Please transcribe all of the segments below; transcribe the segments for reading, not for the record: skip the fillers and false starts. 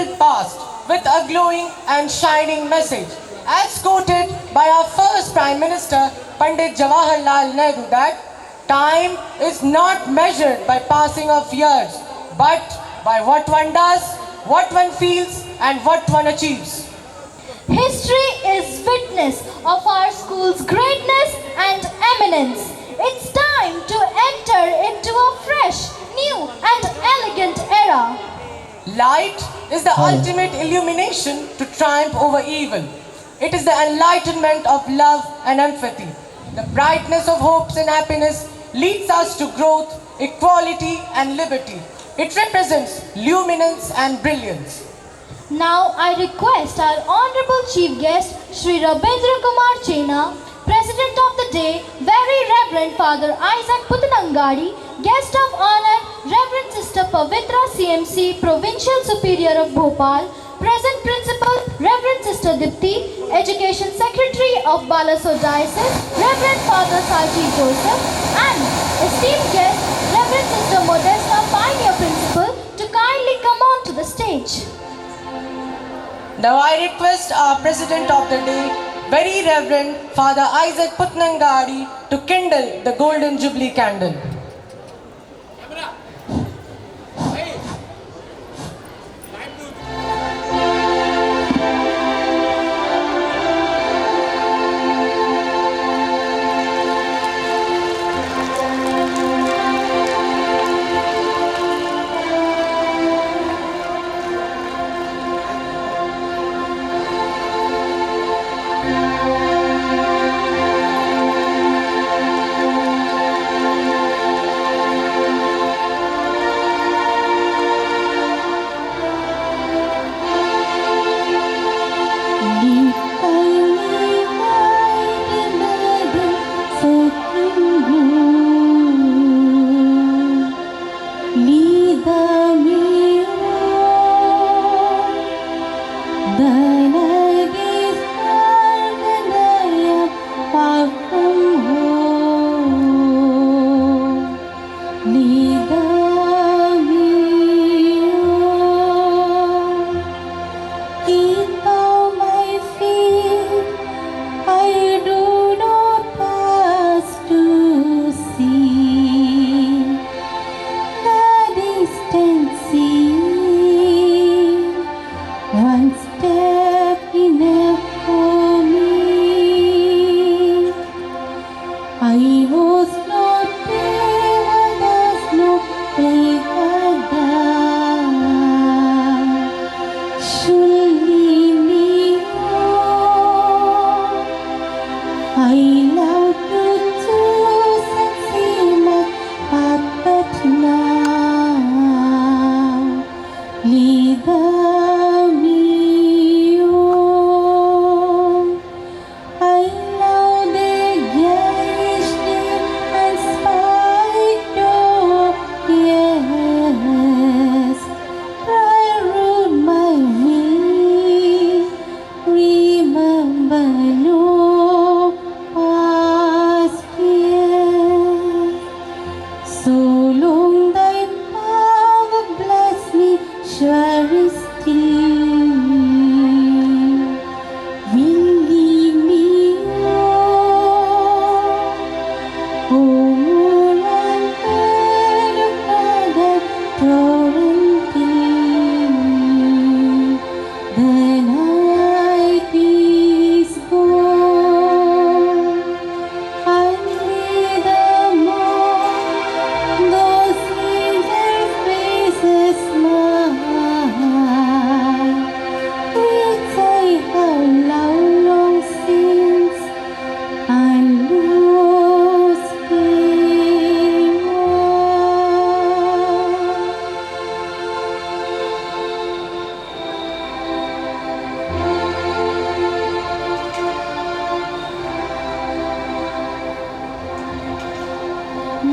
peaceful past with a glowing and shining message, as quoted by our first Prime Minister, Pandit Jawaharlal Nehru, that time is not measured by passing of years, but by what one does, what one feels, and what one achieves. History is witness of our school's greatness and eminence. It's time to enter into a fresh, new and elegant era. Light is the ultimate illumination to triumph over evil. It is the enlightenment of love and empathy. The brightness of hopes and happiness leads us to growth, equality and liberty. It represents luminance and brilliance. Now I request our Honorable Chief Guest, Sri Rabindra Kumar Chena, President of the Day, Very Reverend Father Isaac Puttanangadi, Guest of Honor, Reverend Sister Pavitra CMC, Provincial Superior of Bhopal, Present Principal, Reverend Sister Dipti, Education Secretary of Balasore Diocese, Reverend Father Saji Joseph, and esteemed guest, Reverend Sister Modesta, Pioneer Principal, to kindly come on to the stage. Now I request our President of the Day, Very Reverend Father Isaac Puttanangadi, to kindle the Golden Jubilee candle.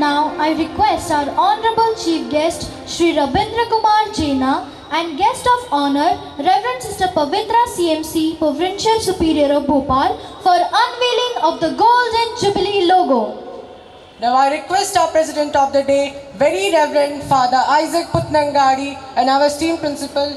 Now I request our Honorable Chief Guest, Sri Rabindra Kumar Chena, and Guest of Honor, Reverend Sister Pavitra CMC, Provincial Superior of Bhopal, for unveiling of the Golden Jubilee logo. Now I request our President of the Day, Very Reverend Father Isaac Puttanangadi, and our esteemed Principal,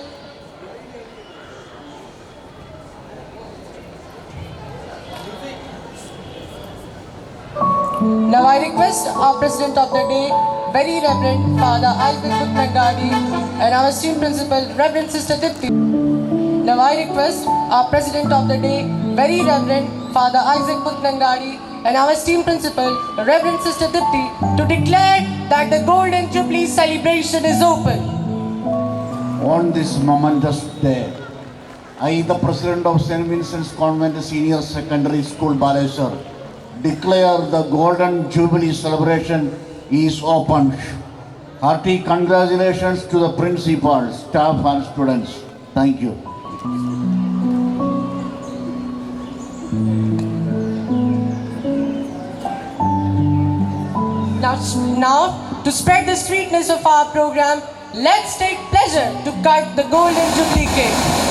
Now I request our President of the Day, Very Reverend Father Isaac Putnangadi, and our esteemed Principal, Reverend Sister Dipti. Now I request our President of the Day, Very Reverend Father Isaac Putnangadi, and our esteemed Principal, Reverend Sister Dipti, to declare that the Golden Jubilee celebration is open. On this momentous day, I, the President of St. Vincent's Convent Senior Secondary School, Baleshwar, declare the Golden Jubilee celebration is open. Hearty congratulations to the principal, staff and students. Thank you. Now, to spread the sweetness of our program, let's take pleasure to cut the Golden Jubilee cake.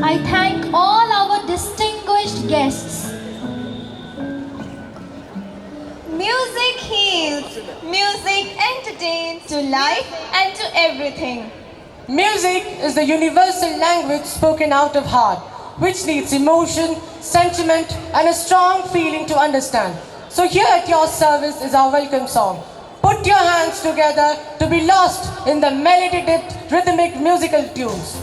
I thank all our distinguished guests. Music heals, music entertains to life and to everything. Music is the universal language spoken out of heart, which needs emotion, sentiment, and a strong feeling to understand. So here at your service is our welcome song. Put your hands together to be lost in the melody-dipped rhythmic musical tunes.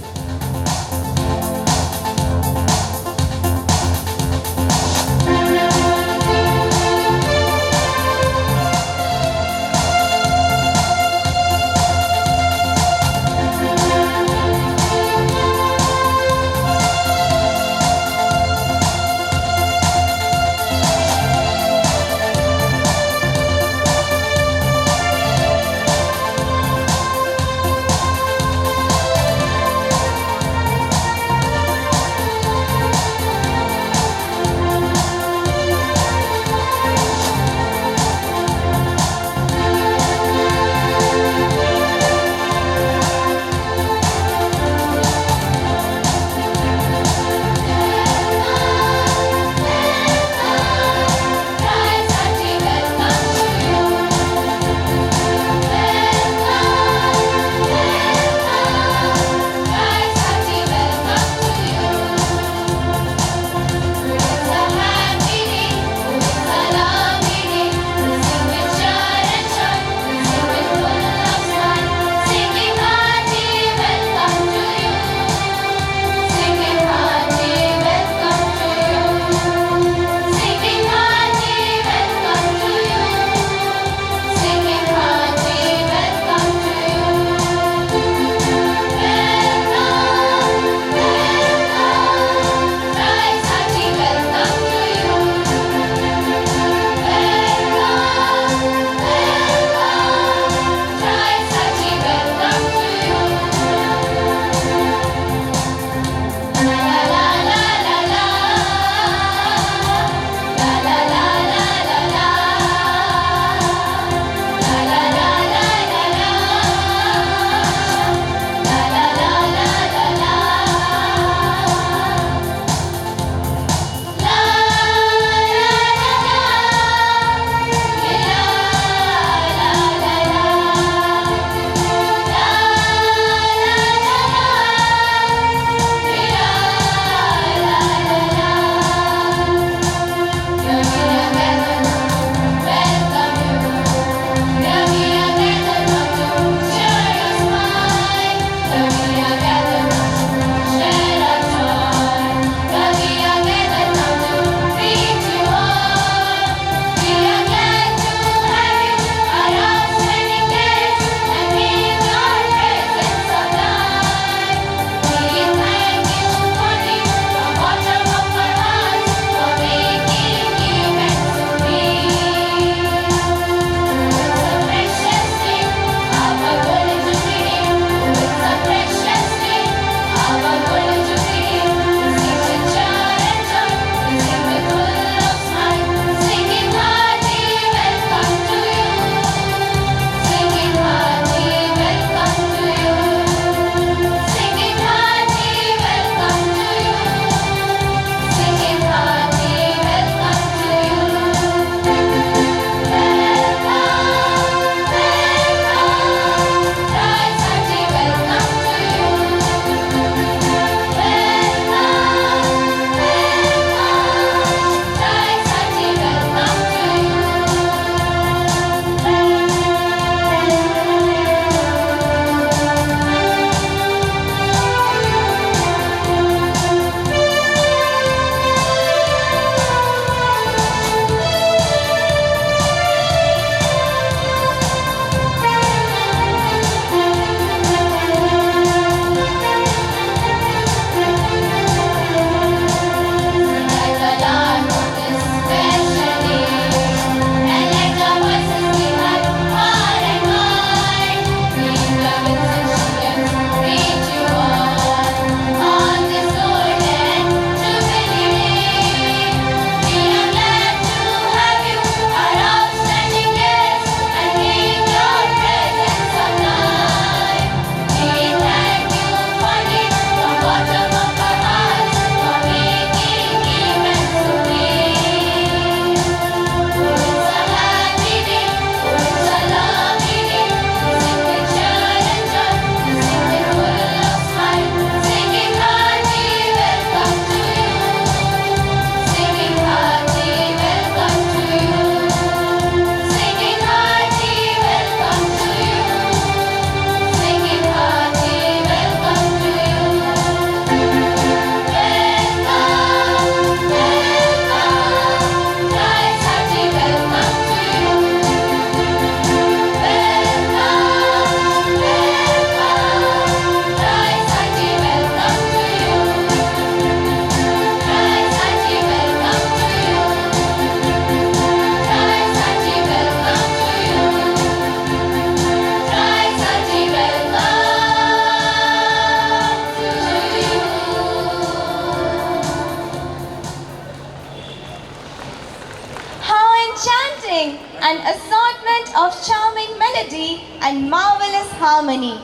an assortment of charming melody and marvelous harmony.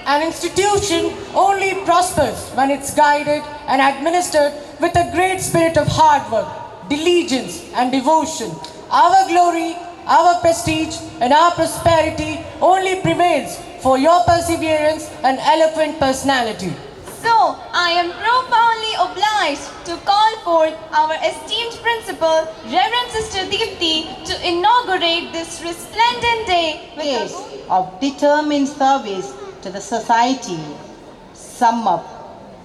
An institution only prospers when it's guided and administered with a great spirit of hard work, diligence, and devotion. Our glory, our prestige, and our prosperity only prevails for your perseverance and eloquent personality. So, I am profoundly obliged to call forth our esteemed principal, Reverend Sister Deepti, to inaugurate this resplendent day with Days of determined service to the society sum up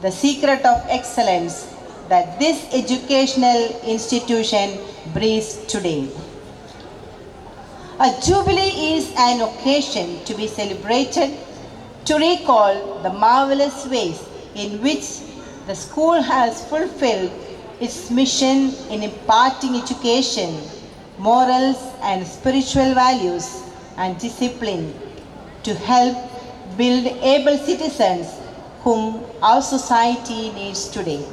the secret of excellence that this educational institution breathes today. A jubilee is an occasion to be celebrated to recall the marvelous ways in which the school has fulfilled its mission in imparting education, morals and spiritual values and discipline to help build able citizens whom our society needs today.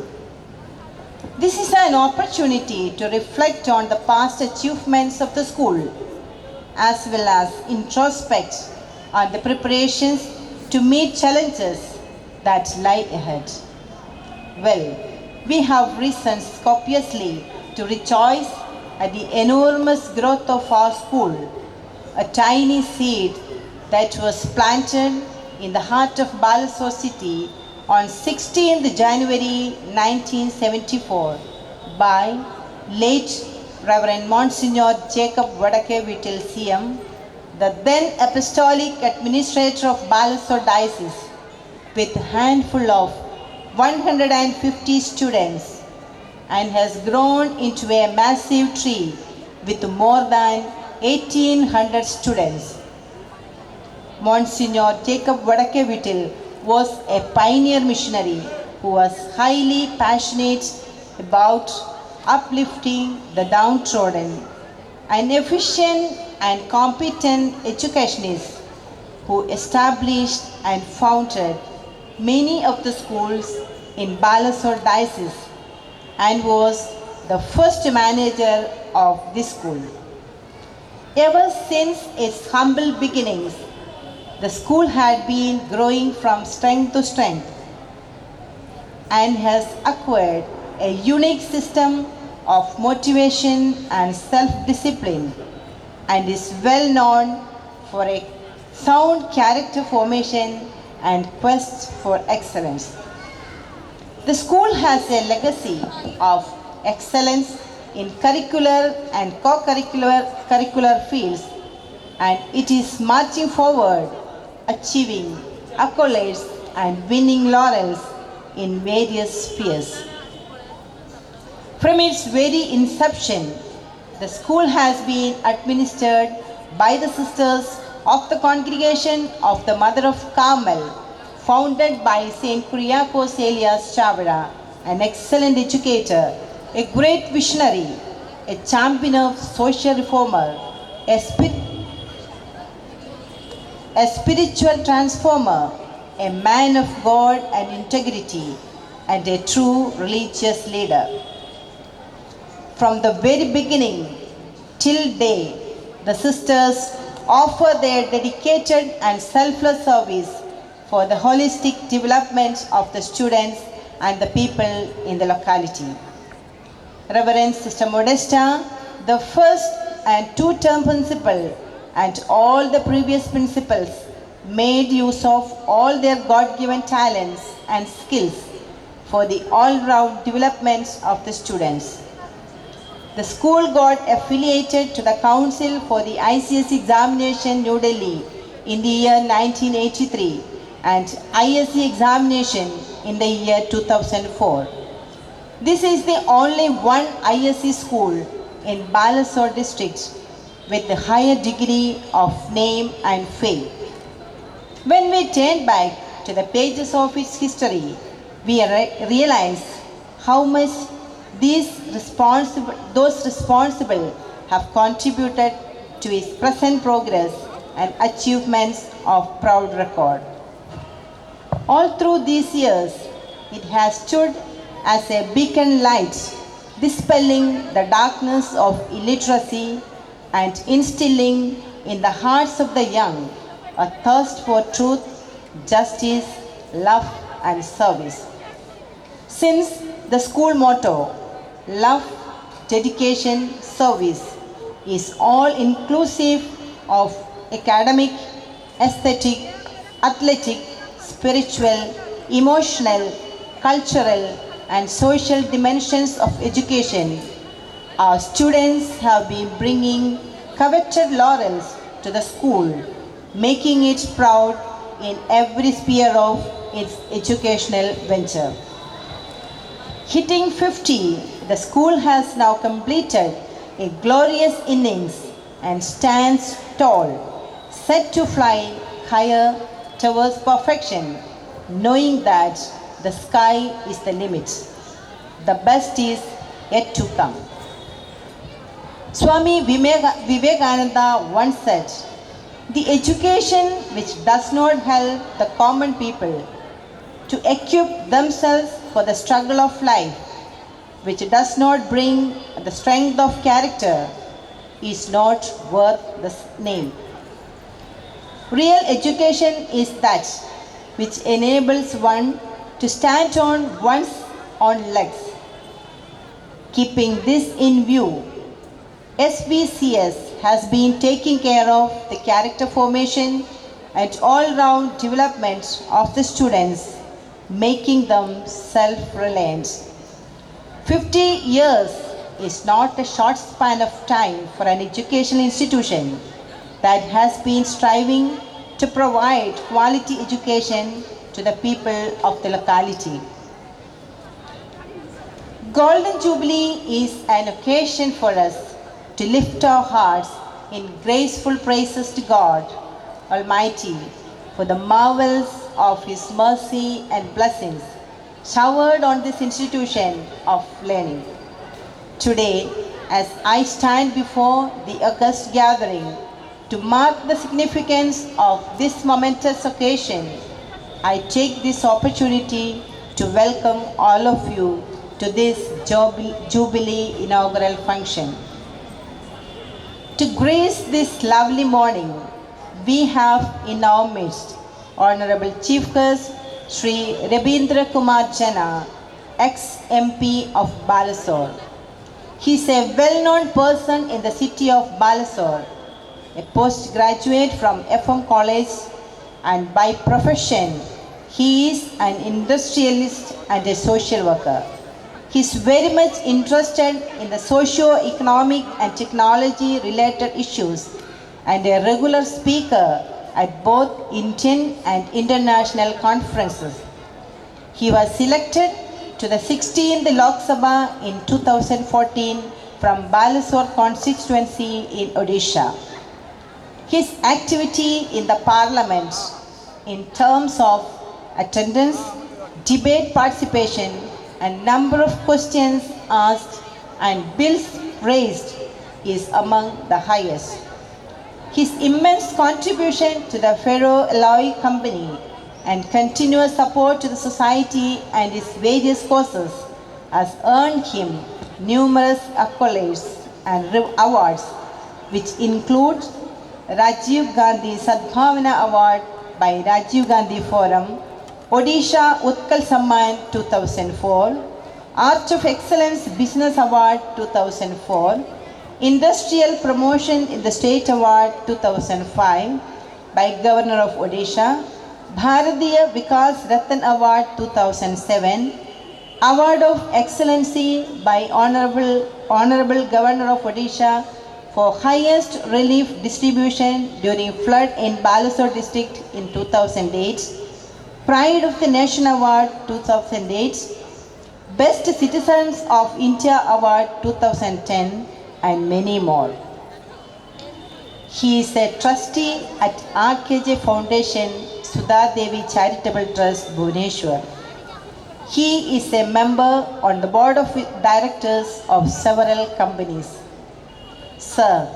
This is an opportunity to reflect on the past achievements of the school as well as introspect on the preparations to meet challenges that lie ahead. Well, we have reasons copiously to rejoice at the enormous growth of our school, a tiny seed that was planted in the heart of Balasore city on 16th January 1974 by late Reverend Monsignor Jacob Vadake Vittil CM, the then Apostolic Administrator of Balasore Diocese, with a handful of 150 students, and has grown into a massive tree with more than 1800 students. Monsignor Jacob Vadake Vittil was a pioneer missionary who was highly passionate about uplifting the downtrodden, an efficient and competent educationist who established and founded many of the schools in Balasore Diocese and was the first manager of this school. Ever since its humble beginnings, the school had been growing from strength to strength and has acquired a unique system of motivation and self-discipline and is well known for a sound character formation and quest for excellence. The school has a legacy of excellence in curricular and co-curricular fields, and it is marching forward, achieving accolades and winning laurels in various spheres. From its very inception, the school has been administered by the Sisters of the Congregation of the Mother of Carmel, founded by Saint Kuriakos Elias Chavara, an excellent educator, a great visionary, a champion of social reformer, a spiritual transformer, a man of God and integrity, and a true religious leader. From the very beginning till day, the sisters offer their dedicated and selfless service for the holistic development of the students and the people in the locality. Reverend Sister Modesta, the first and two-term principal, and all the previous principals made use of all their God-given talents and skills for the all-round development of the students. The school got affiliated to the Council for the ICS Examination New Delhi in the year 1983 and ISC examination in the year 2004. This is the only one ISC school in Balasore district with the higher degree of name and fame. When we turn back to the pages of its history, we realize how much those responsible have contributed to its present progress and achievements of proud record. All through these years, it has stood as a beacon light, dispelling the darkness of illiteracy, and instilling in the hearts of the young a thirst for truth, justice, love, and service. Since the school motto, love, dedication, service, is all inclusive of academic, aesthetic, athletic, spiritual, emotional, cultural, and social dimensions of education, our students have been bringing coveted laurels to the school, making it proud in every sphere of its educational venture. Hitting 50, the school has now completed a glorious innings and stands tall, set to fly higher towards perfection, knowing that the sky is the limit. The best is yet to come. Swami Vivekananda once said, "The education which does not help the common people to equip themselves for the struggle of life, which does not bring the strength of character, is not worth the name." Real education is that which enables one to stand on one's own legs. Keeping this in view, SBCS has been taking care of the character formation and all-round development of the students, making them self-reliant. 50 years is not a short span of time for an educational institution that has been striving to provide quality education to the people of the locality. Golden Jubilee is an occasion for us to lift our hearts in graceful praises to God Almighty for the marvels of His mercy and blessings showered on this institution of learning. Today, as I stand before the august gathering to mark the significance of this momentous occasion, I take this opportunity to welcome all of you to this Jubilee inaugural function. To grace this lovely morning, we have in our midst Honorable Chief Guest Sri Rabindra Kumar Jana, ex-MP of Balasore. He is a well-known person in the city of Balasore, a postgraduate from FM College, and by profession, he is an industrialist and a social worker. He is very much interested in the socio-economic and technology-related issues and a regular speaker at both Indian and international conferences. He was selected to the 16th Lok Sabha in 2014 from Balasore constituency in Odisha. His activity in the parliament in terms of attendance, debate participation, and number of questions asked and bills raised is among the highest. His immense contribution to the Ferro Alloy Company and continuous support to the society and its various causes has earned him numerous accolades and awards, which include Rajiv Gandhi Sadbhavana Award by Rajiv Gandhi Forum, Odisha Utkal Samman 2004, Art of Excellence Business Award 2004, Industrial Promotion in the State Award 2005 by Governor of Odisha, Bharatiya Vikas Ratan Award 2007, Award of Excellency by Honorable Governor of Odisha for highest relief distribution during flood in Balasore district in 2008, Pride of the Nation Award 2008, Best Citizens of India Award 2010, and many more. He is a trustee at RKJ Foundation Sudha Devi Charitable Trust, Bhubaneswar. He is a member on the board of directors of several companies. Sir,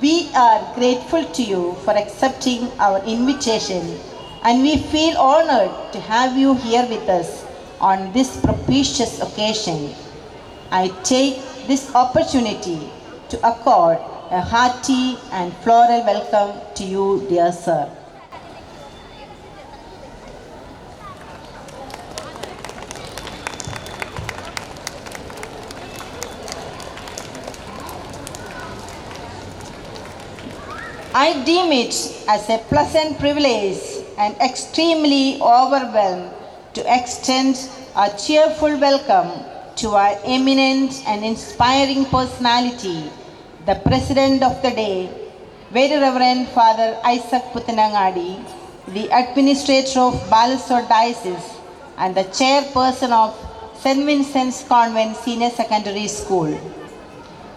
we are grateful to you for accepting our invitation, and we feel honored to have you here with us on this propitious occasion. I take this opportunity to accord a hearty and floral welcome to you, dear sir. I deem it as a pleasant privilege and extremely overwhelmed to extend a cheerful welcome to our eminent and inspiring personality, the President of the Day, Very Reverend Father Isaac Puthanangadi, the Administrator of Balasore Diocese and the Chairperson of St. Vincent's Convent Senior Secondary School.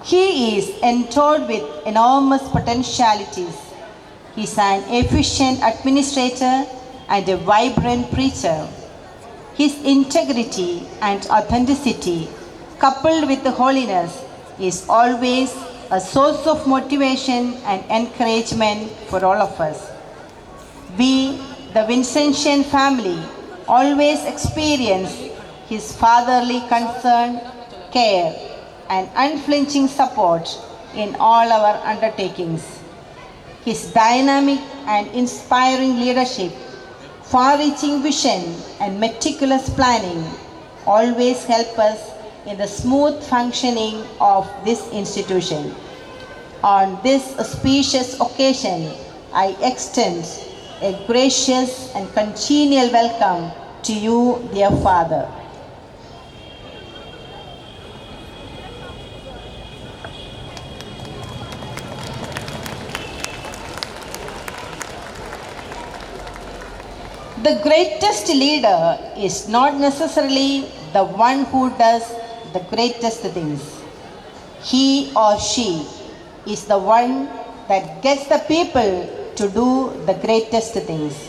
He is endowed with enormous potentialities. He is an efficient administrator and a vibrant preacher. His integrity and authenticity, coupled with holiness, is always a source of motivation and encouragement for all of us. We, the Vincentian family, always experience his fatherly concern, care, and unflinching support in all our undertakings. His dynamic and inspiring leadership, far-reaching vision, and meticulous planning always help us in the smooth functioning of this institution. On this auspicious occasion, I extend a gracious and congenial welcome to you, dear Father. The greatest leader is not necessarily the one who does the greatest things. He or she is the one that gets the people to do the greatest things.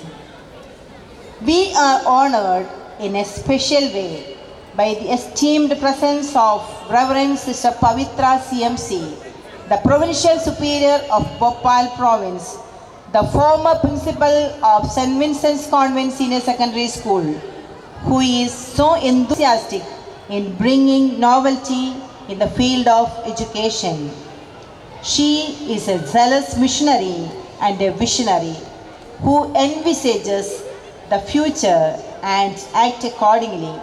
We are honored in a special way by the esteemed presence of Reverend Sister Pavitra CMC, the Provincial Superior of Bhopal Province, the former principal of St. Vincent's Convent Senior Secondary School, who is so enthusiastic in bringing novelty in the field of education. She is a zealous missionary and a visionary who envisages the future and acts accordingly.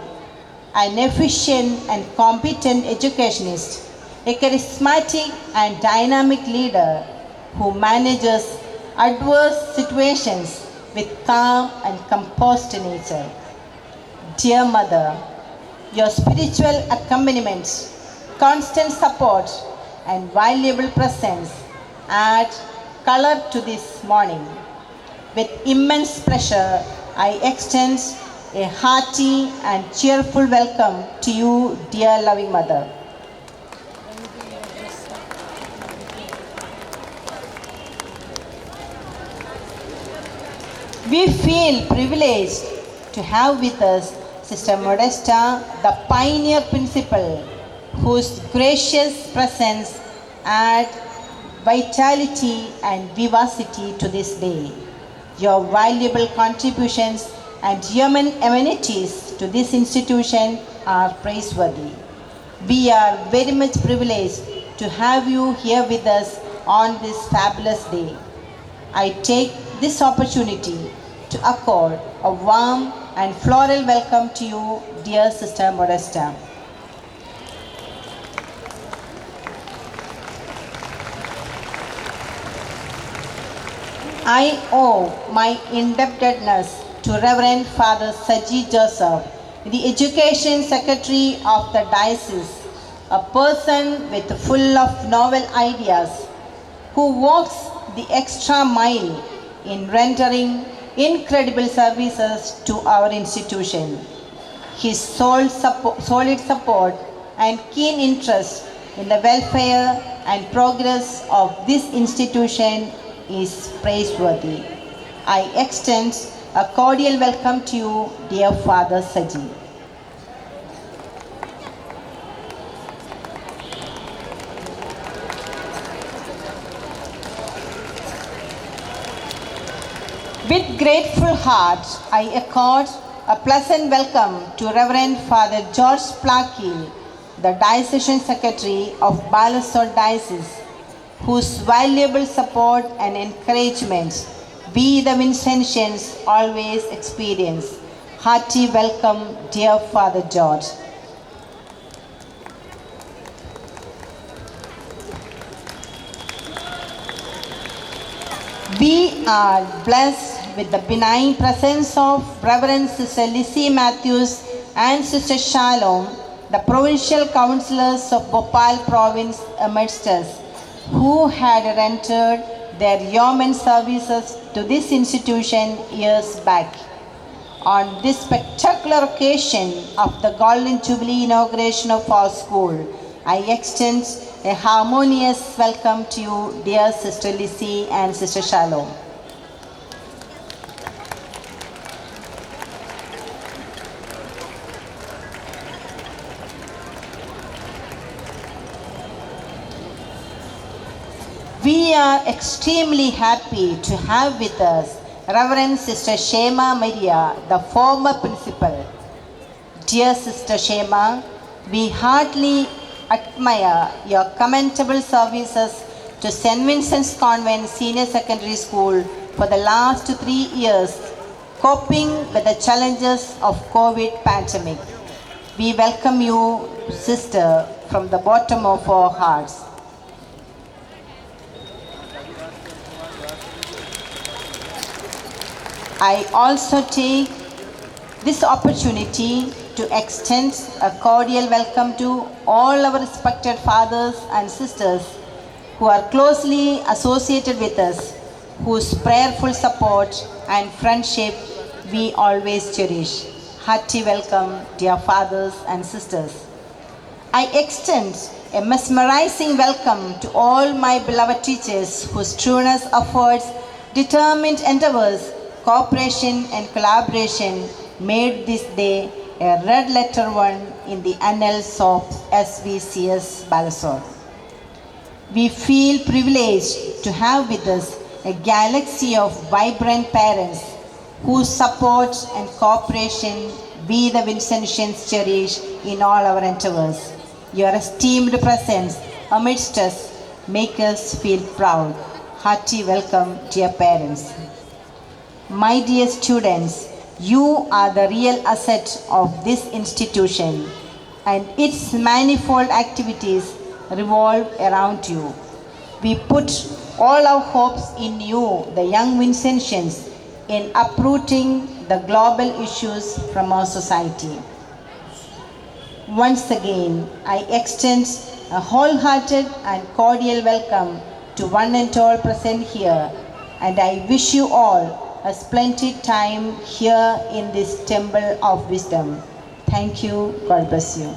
An efficient and competent educationist, a charismatic and dynamic leader who manages adverse situations with calm and composed nature. Dear Mother, your spiritual accompaniment, constant support, and valuable presence add color to this morning. With immense pleasure, I extend a hearty and cheerful welcome to you, dear loving Mother. We feel privileged to have with us Sister Modesta, the pioneer principal, whose gracious presence adds vitality and vivacity to this day. Your valuable contributions and human amenities to this institution are praiseworthy. We are very much privileged to have you here with us on this fabulous day. I take this opportunity to accord a warm and floral welcome to you, dear Sister Modesta. I owe my indebtedness to Reverend Father Saji Joseph, the Education Secretary of the Diocese, a person with full of novel ideas, who walks the extra mile in rendering incredible services to our institution. His solid support and keen interest in the welfare and progress of this institution is praiseworthy. I extend a cordial welcome to you, dear Father Saji. With grateful heart, I accord a pleasant welcome to Reverend Father George Plaki, the Diocesan Secretary of Balasore Diocese, whose valuable support and encouragement we the Vincentians always experience. Hearty welcome, dear Father George. We are blessed with the benign presence of Reverend Sister Lizzie Matthews and Sister Shalom, the provincial councillors of Bhopal province amidst us, who had rendered their yeoman services to this institution years back. On this spectacular occasion of the Golden Jubilee inauguration of our school, I extend a harmonious welcome to you, dear Sister Lizzie and Sister Shalom. We are extremely happy to have with us Reverend Sister Shema Maria, the former principal. Dear Sister Shema, we heartily admire your commendable services to St. Vincent's Convent Senior Secondary School for the last 3 years, coping with the challenges of COVID pandemic. We welcome you, Sister, from the bottom of our hearts. I also take this opportunity to extend a cordial welcome to all our respected fathers and sisters who are closely associated with us, whose prayerful support and friendship we always cherish. Hearty welcome, dear fathers and sisters. I extend a mesmerizing welcome to all my beloved teachers whose trueness efforts, determined endeavors, cooperation and collaboration made this day a red letter one in the annals of SVCS Balasore. We feel privileged to have with us a galaxy of vibrant parents whose support and cooperation we the Vincentians cherish in all our endeavors. Your esteemed presence amidst us make us feel proud. Hearty welcome, dear parents. My dear students, you are the real asset of this institution, and its manifold activities revolve around you. We put all our hopes in you, the young Vincentians, in uprooting the global issues from our society. Once again, I extend a wholehearted and cordial welcome to one and all present here, and I wish you all a splendid time here in this temple of wisdom. Thank you. God bless you.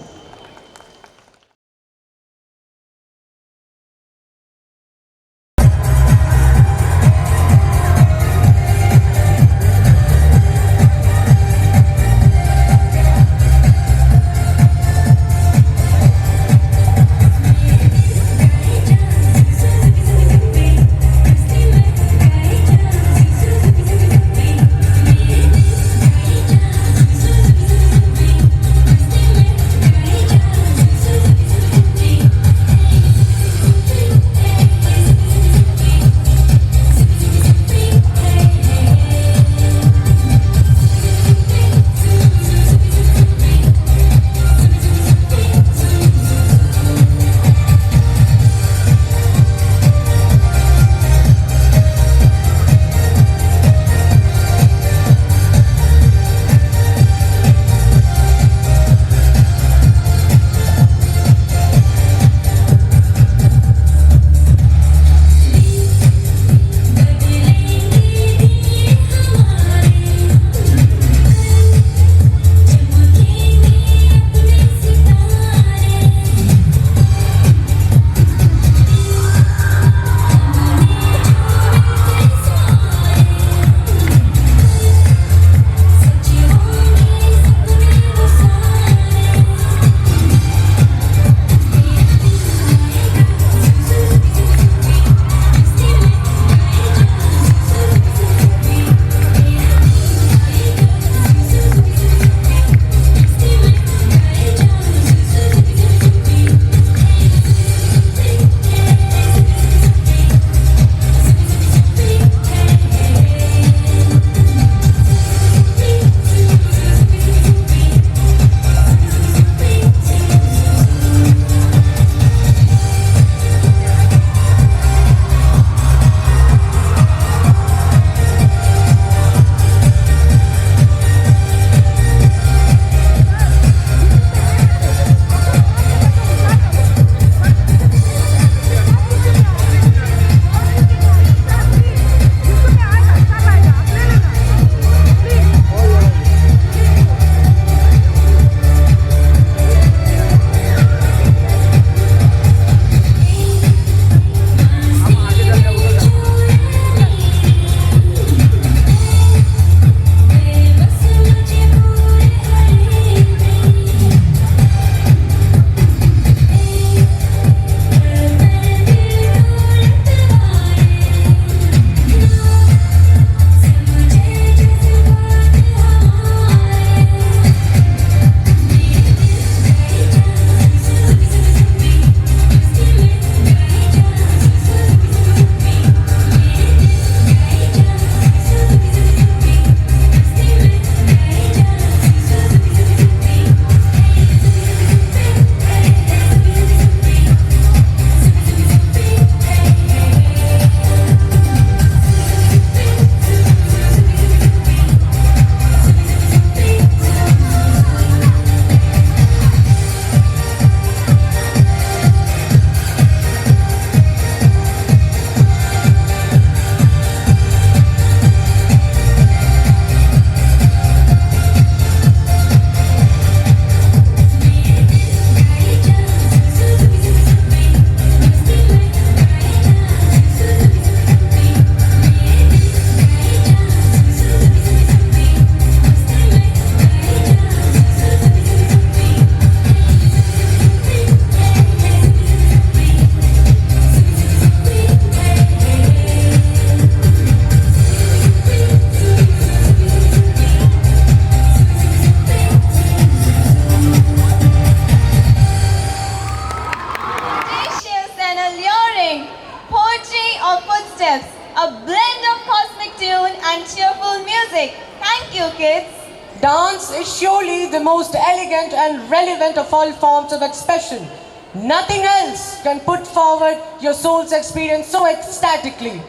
the most elegant and relevant of all forms of expression. Nothing else can put forward your soul's experience so ecstatically.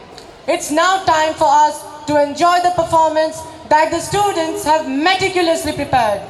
It's now time for us to enjoy the performance that the students have meticulously prepared.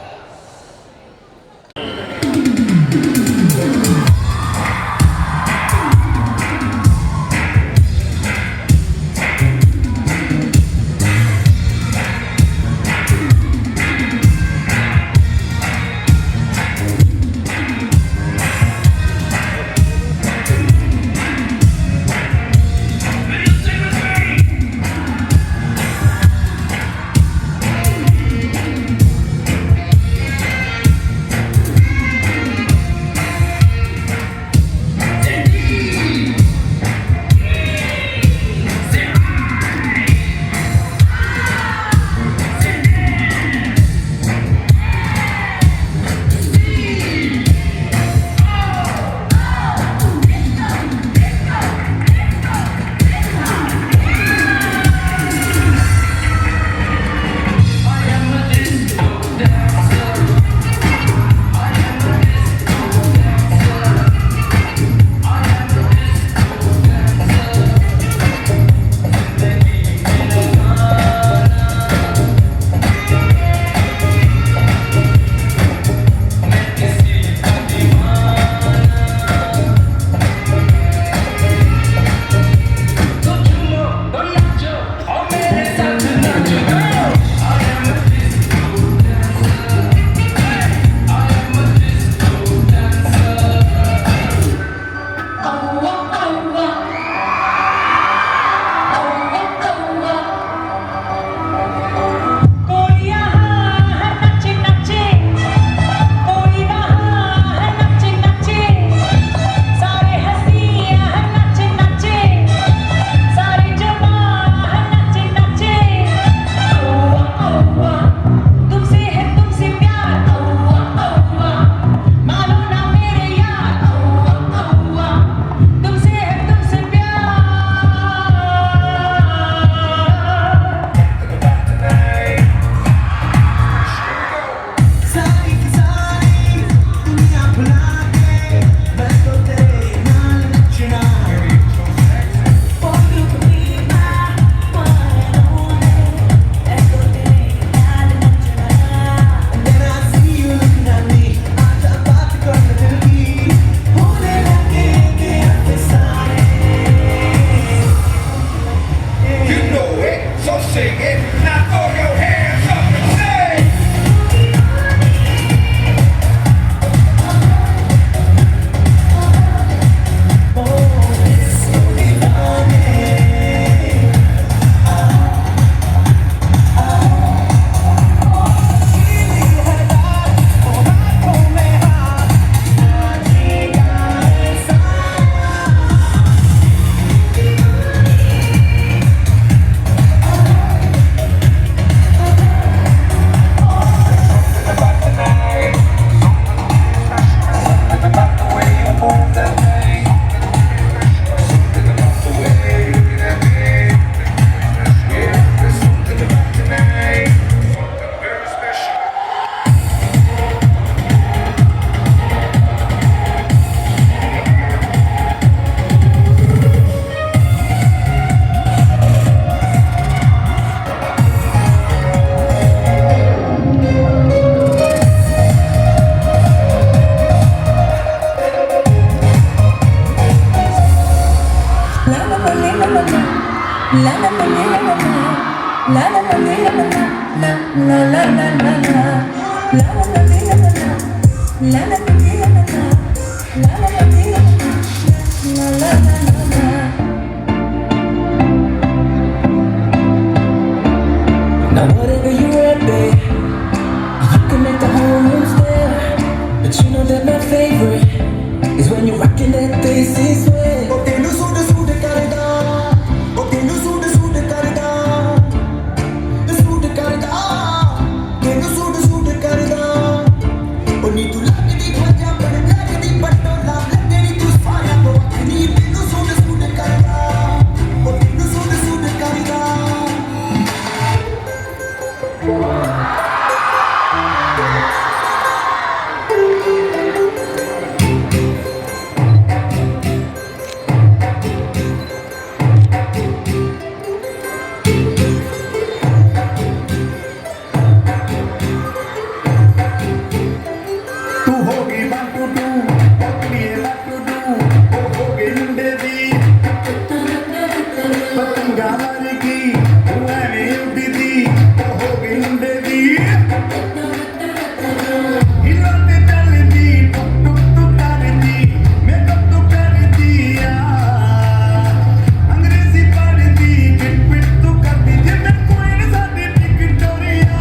Now whatever you're at, babe, you can make the whole room stare. But you know that my favorite is when you're rocking that Desi sway. Oh, tenu sude sude karda, oh tenu sude sude karda, sude karda, tenu sude sude karda. Oh ni tu lagdi khaja par lagdi pattola, lagdi tu fire, oh ni tenu sude sude to do, what to do, oh, in the deep. पतंगा मरगी उड़ाने उड़ती हो गई उड़ती हिलते चलती टुक टुक टुक करती makeup तो करती अंग्रेजी पढ़ती फिट फिट तो करती जब कोई न साथी विक्टोरिया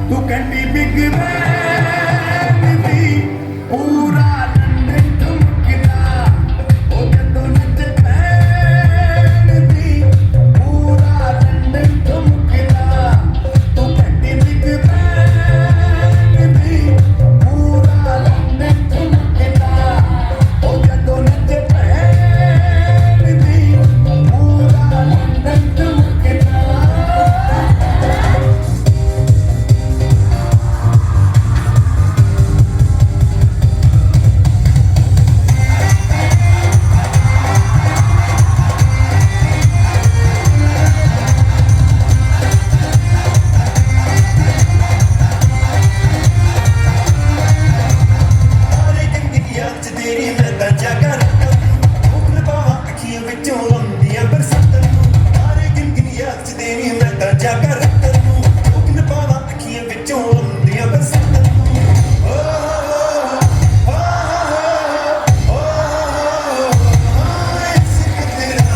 तू कहती बिग बैन थी पूरा लंदन ठुमकता ओ जदों नच पैन थी पूरा लंदन ठुमकता तू कहती बिग बैन थी पूरा लंदन ठुमकता ओ जदों नच पैन थी पूरा लंदन ठुमकता ਸਾਰੇ ਕੰਗੀਆਂ ਚ ਤੇਰੀ ਮੈਂ ਤਾਂ ਜਾਗਾ ਰੱਖਾਂ ਮੁਖ ਲਪਾਵਾਂ ਅੱਖੀਆਂ ਵਿੱਚੋਂ ਆਉਂਦੀਆਂ ਬਰਸਾਤਾਂ ਨੂੰ ਸਾਰੇ ਕੰਗੀਆਂ ਚ ਤੇਰੀ ਮੈਂ ਤਾਂ ਜਾਗਾ ਰੱਖਾਂ ਮੁਖ ਲਪਾਵਾਂ ਅੱਖੀਆਂ ਵਿੱਚੋਂ ਆਉਂਦੀਆਂ ਬਰਸਾਤਾਂ ਨੂੰ ਇਸ਼ਕ ਤੇਰਾ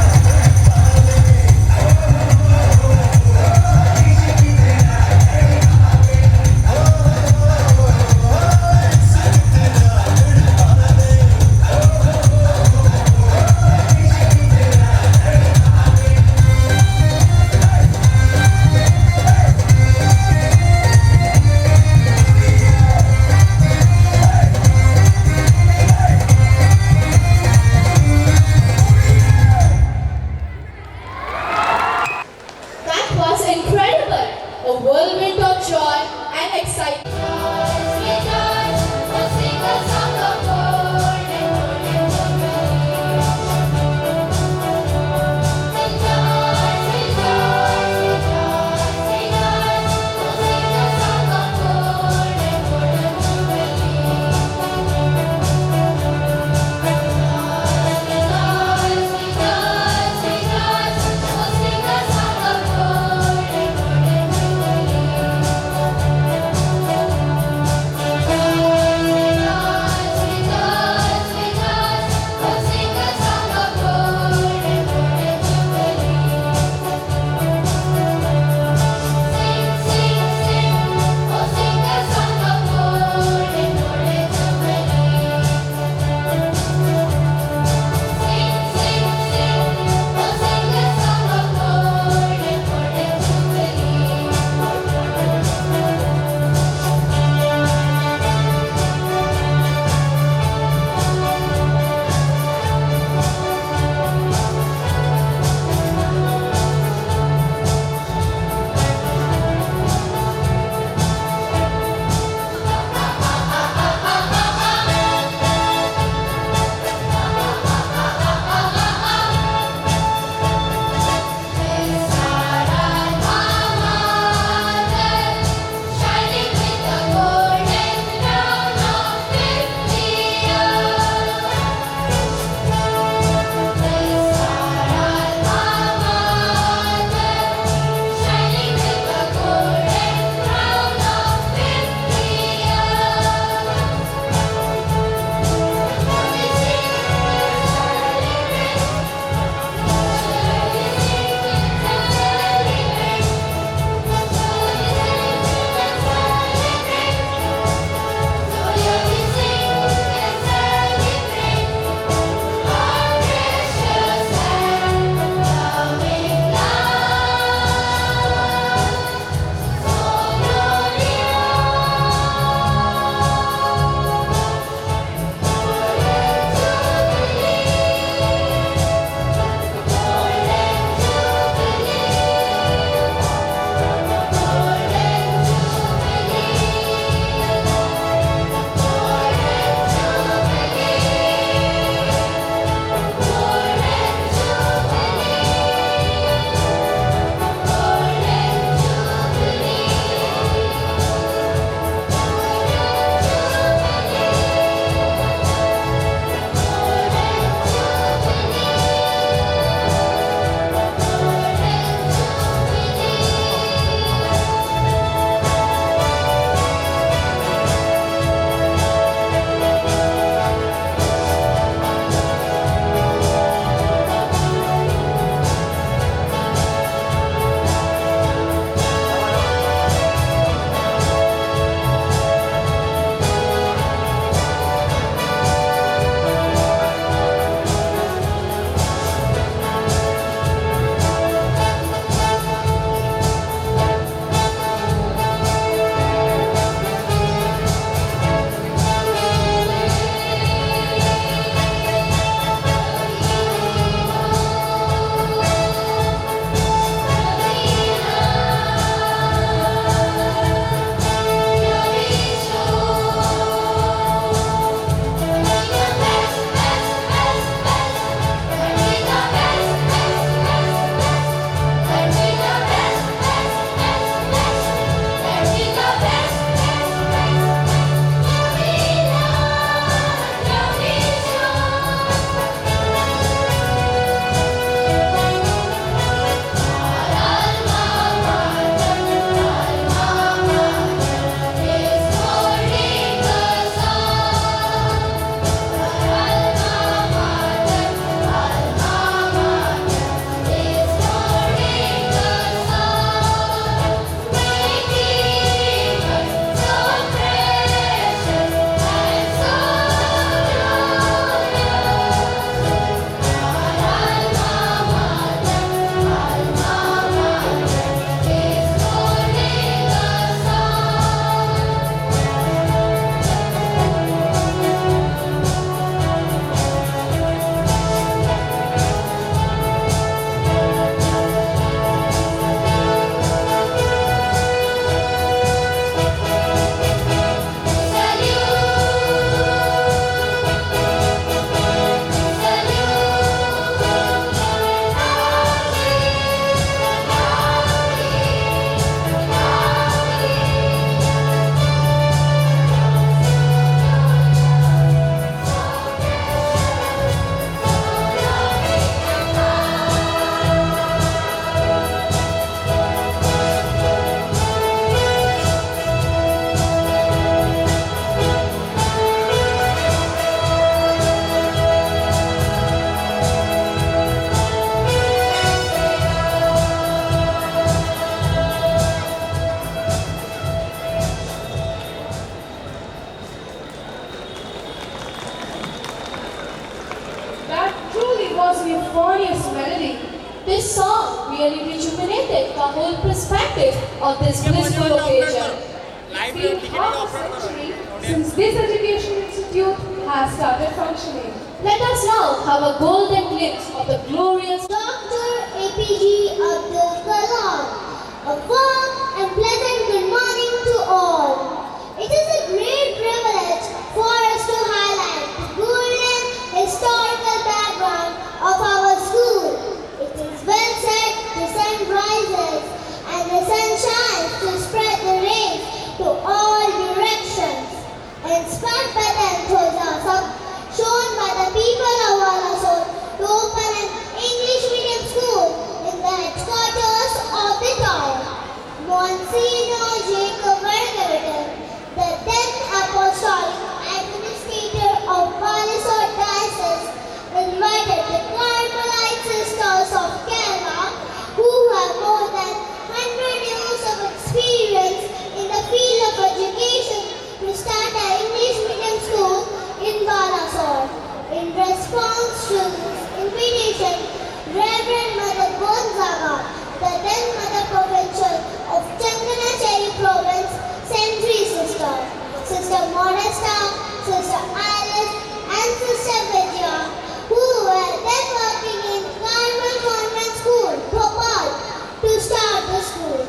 was the funniest melody. This song really rejuvenated the whole perspective of this blissful occasion. It's been half a century since this education institute has started functioning. Let us now have a golden glimpse of the glorious Dr. APJ Abdul Kalam. A warm and pleasant good morning to all. It is a great privilege for us to highlight the golden historical background of our school. It is well said, the sun rises and the sun shines to spread the rays to all directions. Inspired by the enthusiasm shown by the people of Balasore to open an English medium school in the headquarters of the town, Monsignor Jacob Vargavitan, the then Apostolic Administrator of Balasore Diocese, invited the Carmelite Sisters of Kerala, who have more than 100 years of experience in the field of education, to start an English medium school in Balasore. In response to this invitation, Reverend Mother Gonzaga, the then Mother Provincial of Changanacheri Province, sent 3 sisters, Sister Modesta, Sister Alice, and Sister Vidya, who were then working in Carmel Convent School, Bhopal, to start the school.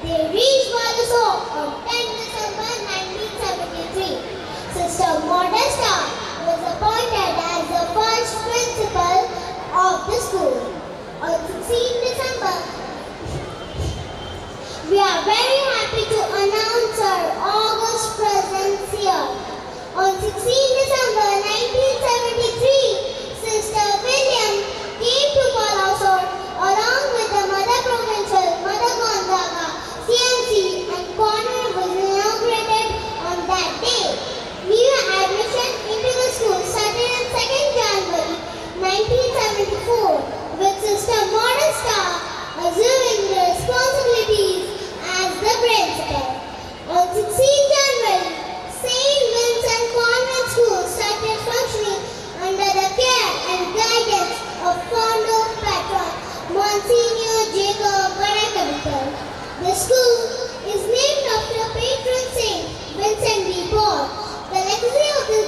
They reached Balasore on 10 December 1973. Sister Modesta was appointed as the first principal of the school. On 16 December, we are very happy to announce our August presence here. On 16 December 1973, Sister William came to Balasore along with the Mother Provincial, Mother Gonzaga, CMC, and convent was inaugurated on that day. New admission into the school started on 2nd January 1974 with Sister Modesta assuming the responsibilities as the principal. On 16 January, St. Vincent Convent School started functioning under the care and guidance of founder patron Monsignor Jacob Vargavitan. The school is named after patron Saint Vincent de Paul. The legacy of the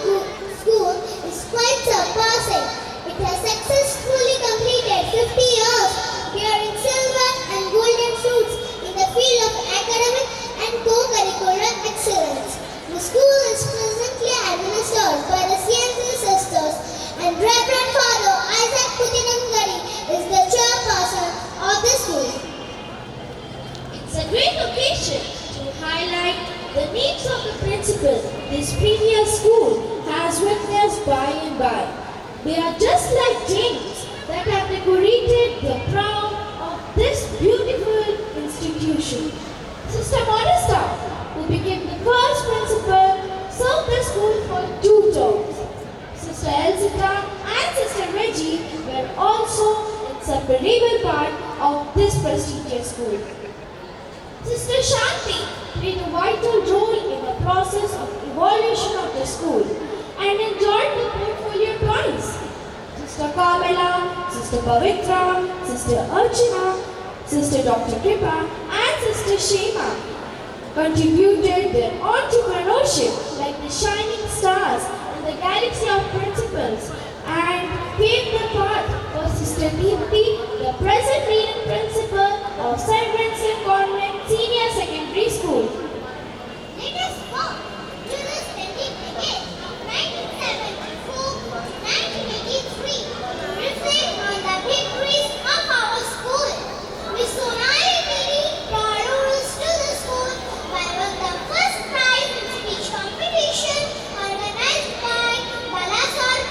school is quite surpassing. It has successfully completed 50 years, bearing silver and golden fruits in the field of academic and co-curricular excellence. The school is presently administered by the CMC sisters, and Reverend Father Isaac Putinangari is the chairperson of the school. It's a great occasion to highlight the needs of the principal this previous school has witnessed by and by. They are just like gems that have decorated the crown of this beautiful institution. Sister Modesta, who became the first principal, served the school for 2 terms. Sister Elzita and Sister Reggie were also inseparable part of this prestigious school. Sister Shanti played a vital role in the process of evolution of the school and enjoyed the portfolio prize. Sister Kamala, Sister Pavitra, Sister Archana, Sister Dr. Kripa, and Sister Shema contributed their entrepreneurship like the shining stars in the galaxy of principals and paved the path for Sister Deepti, the present leading principal of St. Vincent Convent Senior Secondary School. Let us walk to the spending decade of 1974 to 1983 to reflect on the victories of our school. Miss Sonali Didi brought us to the school by won the first prize in speech competition organized by Balasore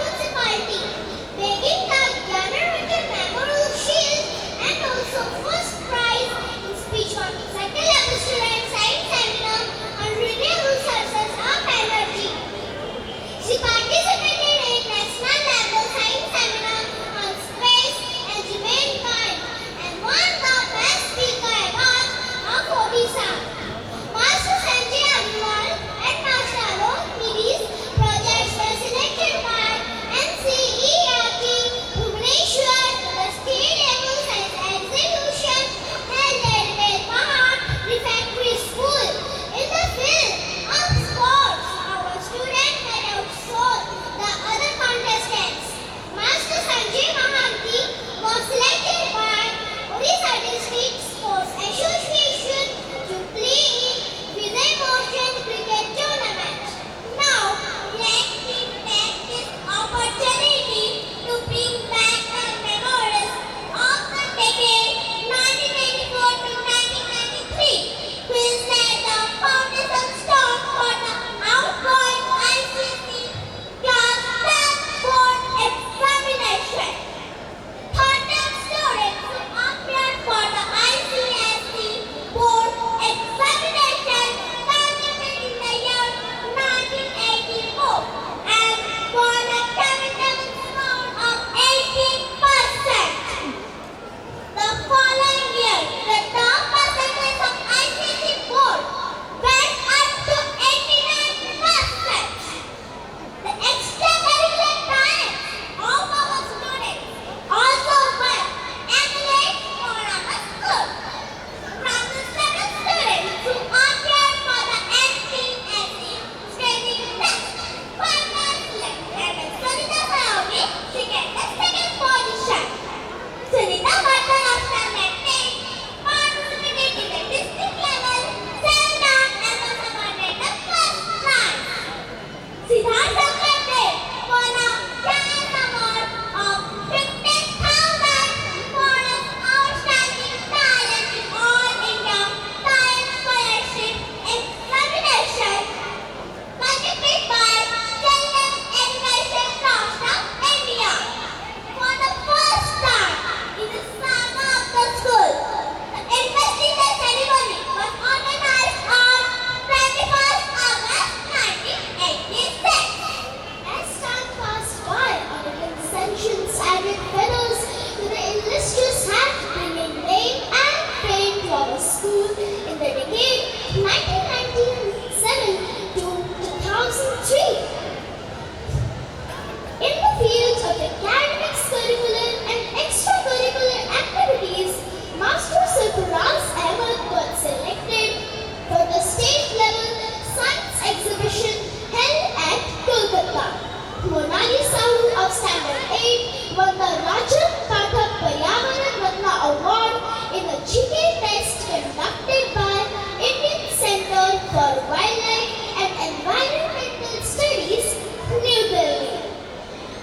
of Standard 8 won the Rajan Pathak Paryavaran Ratna Award in the GK test conducted by Indian Center for Wildlife and Environmental Studies, New Delhi.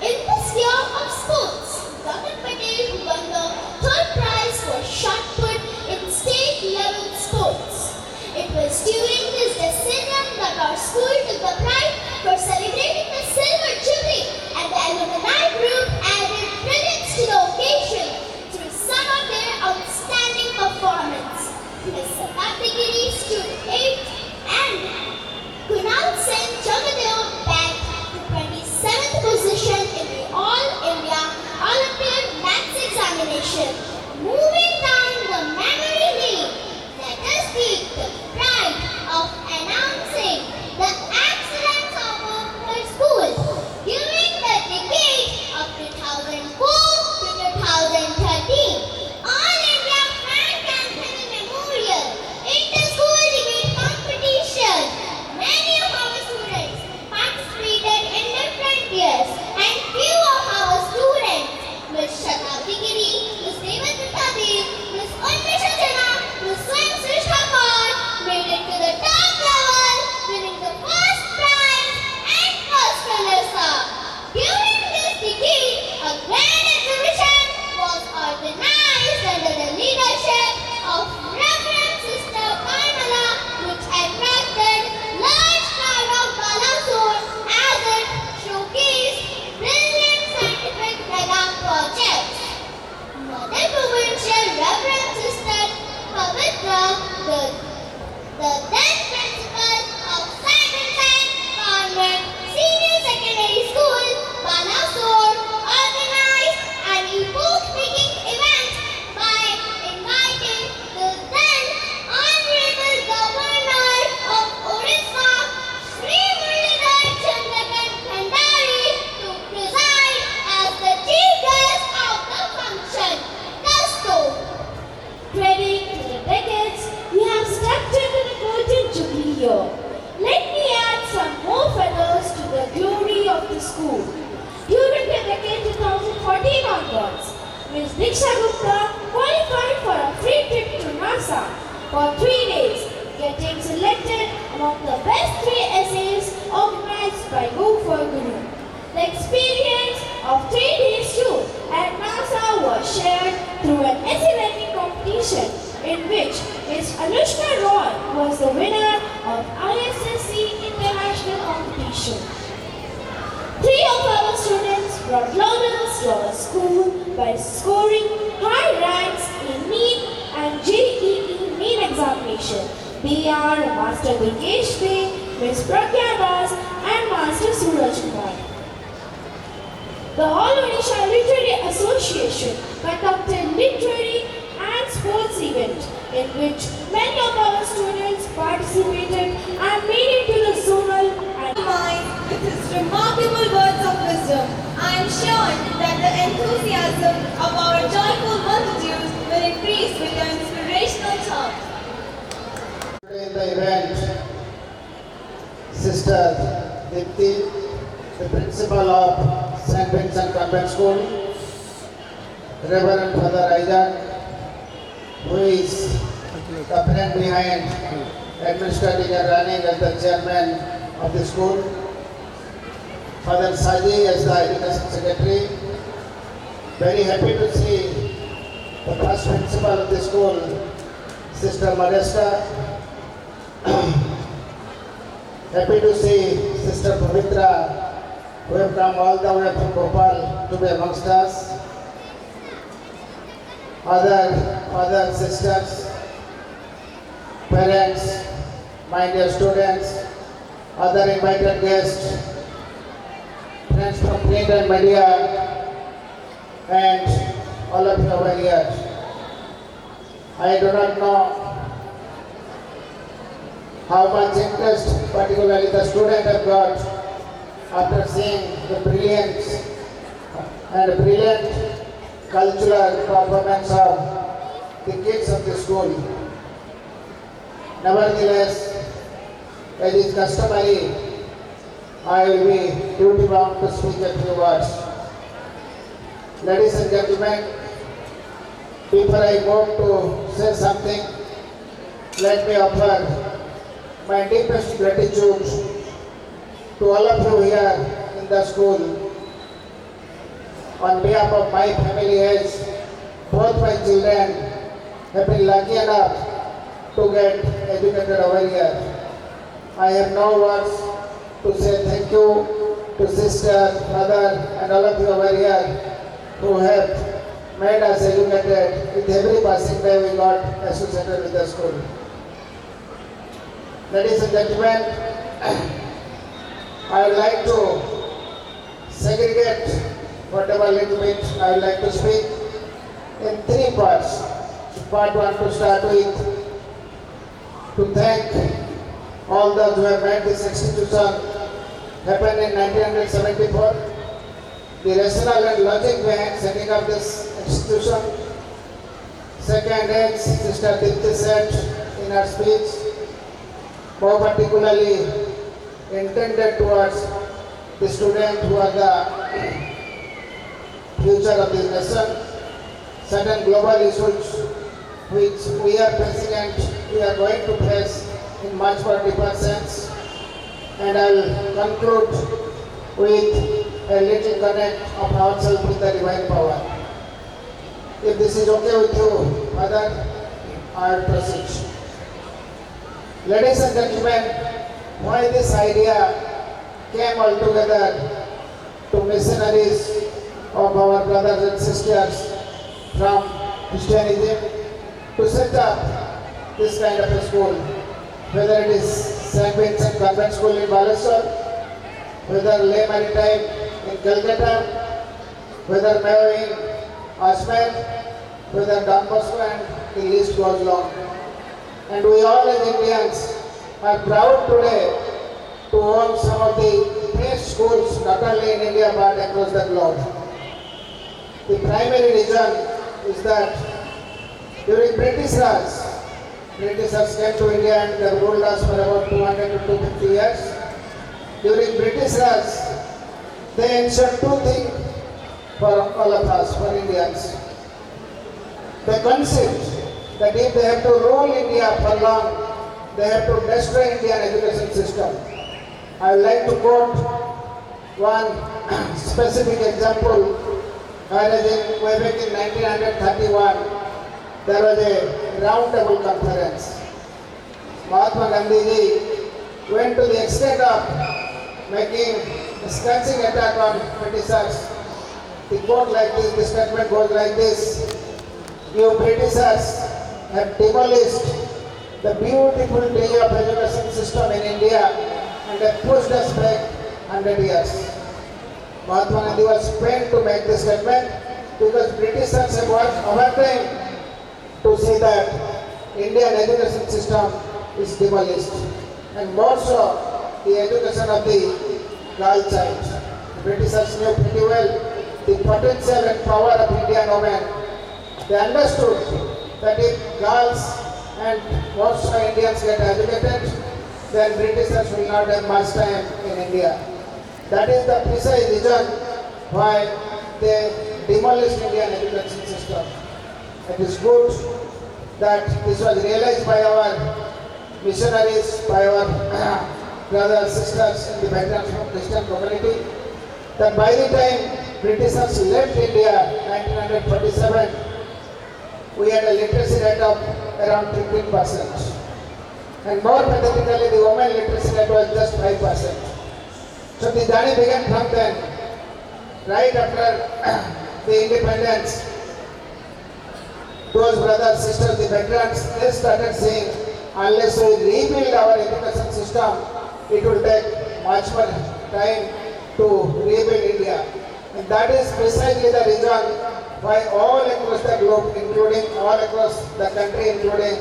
In this year of sports, Gagan Patel won the third prize for shot put in state level sports. It was during this decennium that our school took the pride for celebrating the Silver Jubilee, and the alumni group added brilliance to the occasion through some of their outstanding performance. Ms. Satabdi Giri stood 8th and Kunal Sen Jagadev bagged the 27th position in the All India Olympiad Maths examination. Moving down the memory lane, let us take the pride of announcing the excellence of our school during the decade of 2004 to 2013. All India Frank Anthony Memorial Inter-School Debate Competition. Many of our students participated in different years, and few of our students, Ms. Shatabdi Giri, Ms. Devadutta Dev, Ms. Urmisha Jana, Ms. Swayam Srishta Kaur, made it to the top level, winning the first prize and first runner-up. During this decade, a grand exhibition was organized under the leadership of Reverend Sister Karmala, which attracted large crowd of Balasur as it showcased brilliant scientific mega projects. Mother Provincial Reverend Sister Pavitra, the then principal of Saint Convent Senior Secondary School, Balasur, organized an epoch-making event by inviting the then Honorable Governor of Orissa, Sri Muralidhar Chandrakant Bhandari, to preside as the chief guest of the function. Thus, treading to the decades, we have stepped into the golden jubilee year. Let me add some more feathers to the glory of the school. During the decade 2014 onwards, Ms. Diksha Gupta qualified for a free trip to NASA for 3 days, getting selected among the best 3 essays organized by Go for Guru. The experience of 3 days tour at NASA was shared through an essay writing competition in which Ms. Anushka Roy was the winner of ISSC International Competition. 3 of our students brought laurels to our school by scoring high ranks in NEET and JEE main examination. They are Master Durgesh Bey, Ms. Pragya Das and Master Suraj Kumar. The All Odisha Literary Association conducted literary and sports event in which many of our students participated and made it to the zonal and With his remarkable words of wisdom, I am sure that the enthusiasm of our joyful multitudes will increase with your inspirational talk. In the event, Sister Dipti, the principal of St. Vincent Convent School, Reverend Father Isaac, who is the brain behind administrating and running as the chairman of the school, Father Saji as the education secretary. Very happy to see the first principal of the school, Sister Modesta. Happy to see Sister Pavitra, who have come all the way from Bhopal to be amongst us. Other sisters, parents, my dear students, other invited guests, friends from print and media, and all of you over here. I do not know how much interest particularly the student have got after seeing the brilliance and brilliant cultural performance of the kids of the school. Nevertheless, as is customary, I will be duty bound to speak a few words. ladies and gentlemen, before I go to say something, let me offer my deepest gratitude to all of you here in the school. On behalf of my family, as both my children have been lucky enough to get educated over here. I have no words to say thank you to sister, mother and all of you over here who have made us educated. With every passing day we got associated with the school. Ladies and gentlemen, I would like to segregate whatever little bit I would like to speak in three parts. Part one to start with, to thank all those who have made this institution happen in 1974. The rationale and logic behind setting up this institution. Second, as Sister Dipti said in her speech, more particularly intended towards the students who are the future of this nation. Certain global issues which we are facing and we are going to face in much more deeper sense. And I will conclude with a little connect of ourselves with the divine power. If this is okay with you, Father, I will proceed. Ladies and gentlemen, why this idea came all together to missionaries of our brothers and sisters from Christianism to set up this kind of a school, whether it is St. Vincent Convent School in Baleswar, whether Le Maritime in Calcutta, whether Mayo in Ajmer, whether Don Bosco, and the list goes long. And we all as Indians are proud today to own some of the best schools not only in India but across the globe. The primary reason is that during British Raj, Britishers came to India and they ruled us for about 200 to 250 years. During British Raj, they ensured two things for all of us, for Indians. They conceived that if they have to rule India for long, they have to destroy Indian education system. I would like to quote one specific example. Whereas way back in 1931, there was a round table conference. Mahatma Gandhi ji went to the extent of making a scourging attack on Britishers. The quote like this, the statement goes like this: "You Britishers have demolished the beautiful day of education system in India and have pushed us back 100 years." Mahatma Gandhi was pained to make this statement because Britishers have worked overtime to see that Indian education system is demolished, and more so the education of the girl child. The Britishers knew pretty well the potential and power of Indian women. They understood that if girls and most of Indians get educated, then Britishers will not have much time in India. That is the precise reason why they demolished Indian education system. It is good that this was realized by our missionaries, by our brothers, sisters in the background from Christian community, that by the time Britishers left India, 1947, we had a literacy rate of around 15%. And more pathetically, the women literacy rate was just 5%. So the journey began from then. Right after the independence, those brothers, sisters, the veterans, they started saying, unless we rebuild our education system, it will take much more time to rebuild India. And that is precisely the reason why all across the globe, including all across the country, including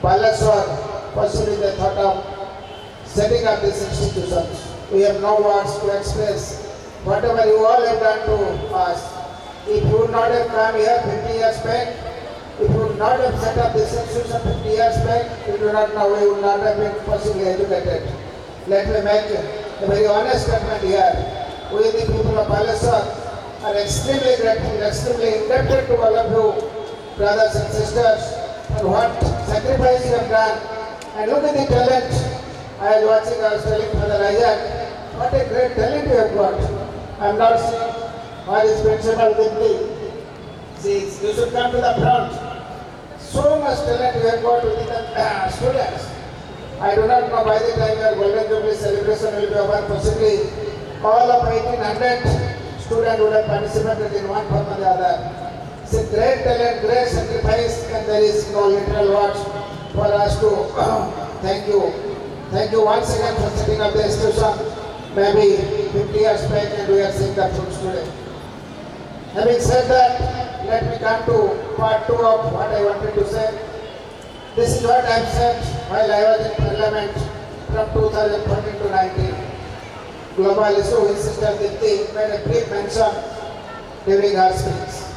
Baleswar, pursuing the thought of setting up these institutions. We have no words to express whatever you all have done to us. If you would not have come here 50 years back, if you would not have set up this institution 50 years back, we do not know, we would not have been possibly educated. Let me make a very honest statement here. We, the people of Baleswar, are extremely grateful, extremely indebted to all of you, brothers and sisters, for what sacrifice you have done. And look at the talent. I was watching, I was telling Father Isaac, what a great talent you have got. I am not saying what is principal Jubilee. See, you should come to the front. So much talent you have got within the students. I do not know by the time your Golden Jubilee celebration will be over, possibly all of 1800 students would have participated in one form or the other. It's a great talent, great sacrifice, and there is no literal words for us to thank you. Thank you once again for setting up the institution, maybe 50 years back, and we are seeing the fruits today. Having said that, let me come to part 2 of what I wanted to say. This is what I have said while I was in Parliament from 2014 to 19. Global issue, his sister Dipti made a brief mention during her speech.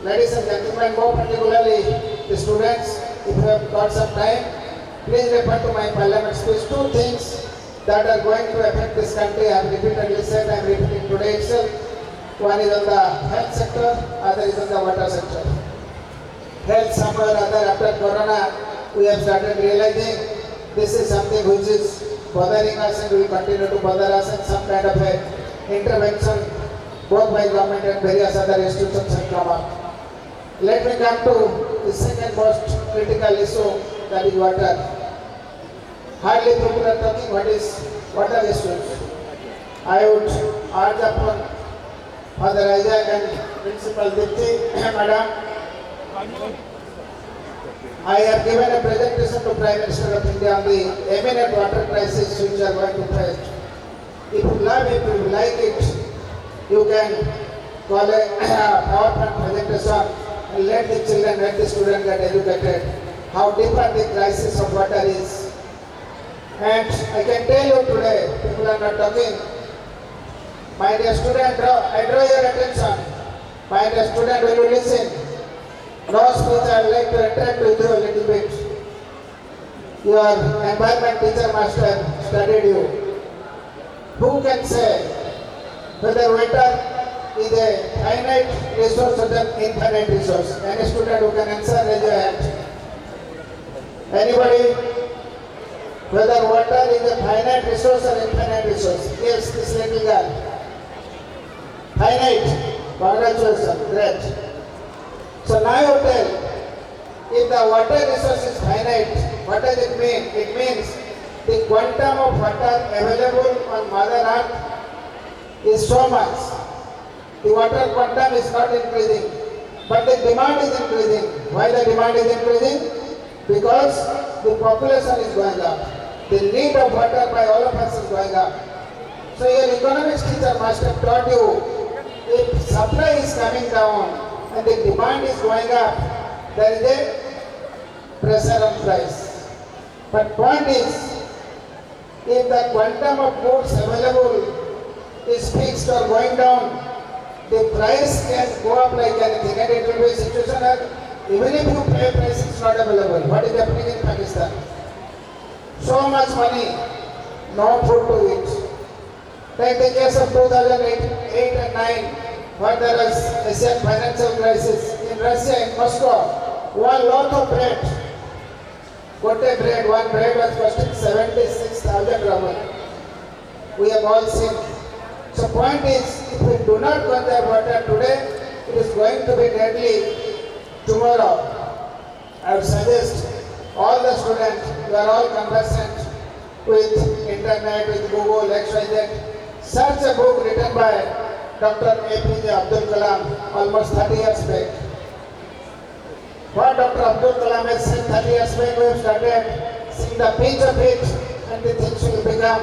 Ladies and gentlemen, more particularly the students, if you have got some time, please refer to my Parliament speech. 2 things that are going to affect this country, I have repeatedly said, I am repeating today itself. One is on the health sector, other is on the water sector. Health, somewhere or other, after Corona, we have started realizing this is something which is bothering us and will continue to bother us, and some kind of a intervention both by government and various other institutions have come up. Let me come to the second most critical issue, that is water. Hardly people are talking what is water issues. I would urge upon Father Isaac and Principal Dipti, Madam, I have given a presentation to Prime Minister of India on the imminent water crisis which we are going to face. If you love it, if you like it, you can call a PowerPoint presentation and let the children, let the students get educated how deep the crisis of water is. And I can tell you today, people are not talking. My dear student, I draw your attention. My dear student, will you listen? No speech, I would like to interact with you a little bit. Your environment teacher must have studied you. Who can say whether water is a finite resource or an infinite resource? Any student who can answer, raise your hand. Anybody? Whether water is a finite resource or infinite resource? Yes, this little girl. Finite. Congratulations. Great. So now you tell, if the water resource is finite, what does it mean? It means the quantum of water available on Mother Earth is so much. The water quantum is not increasing, but the demand is increasing. Why the demand is increasing? Because the population is going up. The need of water by all of us is going up. So your economics teacher must have taught you, if supply is coming down and the demand is going up, there is a pressure on price. But point is, if the quantum of goods available is fixed or going down, the price can go up like anything, and it will be a situation where even if you pay, price is not available. What is happening in Pakistan? So much money, no food to eat. Take the case of 2008 and 9. When there was Asian financial crisis in Russia, in Moscow, one loaf of bread, one bread was costing 76,000 rubles. We have all seen. So point is, if we do not conserve water today, it is going to be deadly tomorrow. I would suggest all the students, you are all conversant with internet, with Google, XYZ, search a book written by Dr. APJ Abdul Kalam almost 30 years back. What Dr. Abdul Kalam has said 30 years back, we have started seeing the pinch of it, and the things will become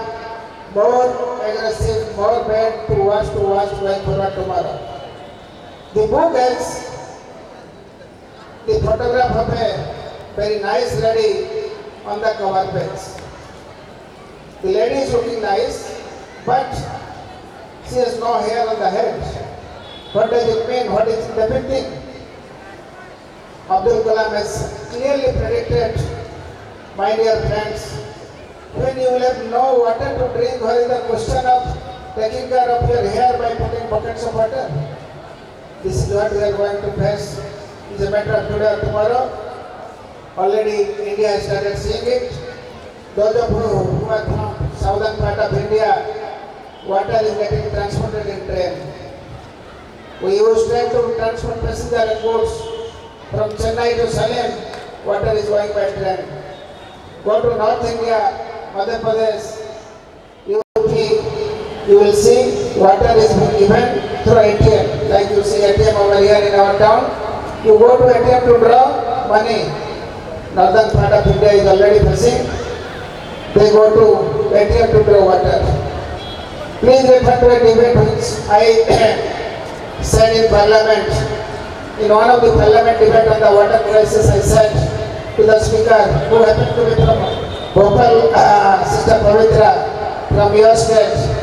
more aggressive, more bad to watch going forward tomorrow. The book has the photograph of a very nice lady on the cover page. The lady is looking nice, but she has no hair on the head. What does it mean? What is it depicting? Abdul Kalam has clearly predicted, my dear friends, when you will have no water to drink, where is the question of taking care of your hair by putting buckets of water. This is what we are going to face. It's a matter of today or tomorrow. Already India has started seeing it. Those of you who are from southern part of India, water is getting transported in train. We use train to transport passenger and goods from Chennai to Salem. Water is going by train. Go to North India, Madhya Pradesh, you will see water is being given through ATM. Like you see ATM over here in our town. You go to ATM to draw money. Northern part of India is already facing. They go to ATM to draw water. Please refer to a debate which I said in Parliament. In one of the Parliament debate on the water crisis, I said to the Speaker, who happened to be from Bhopal, Sister Pavitra, from your state,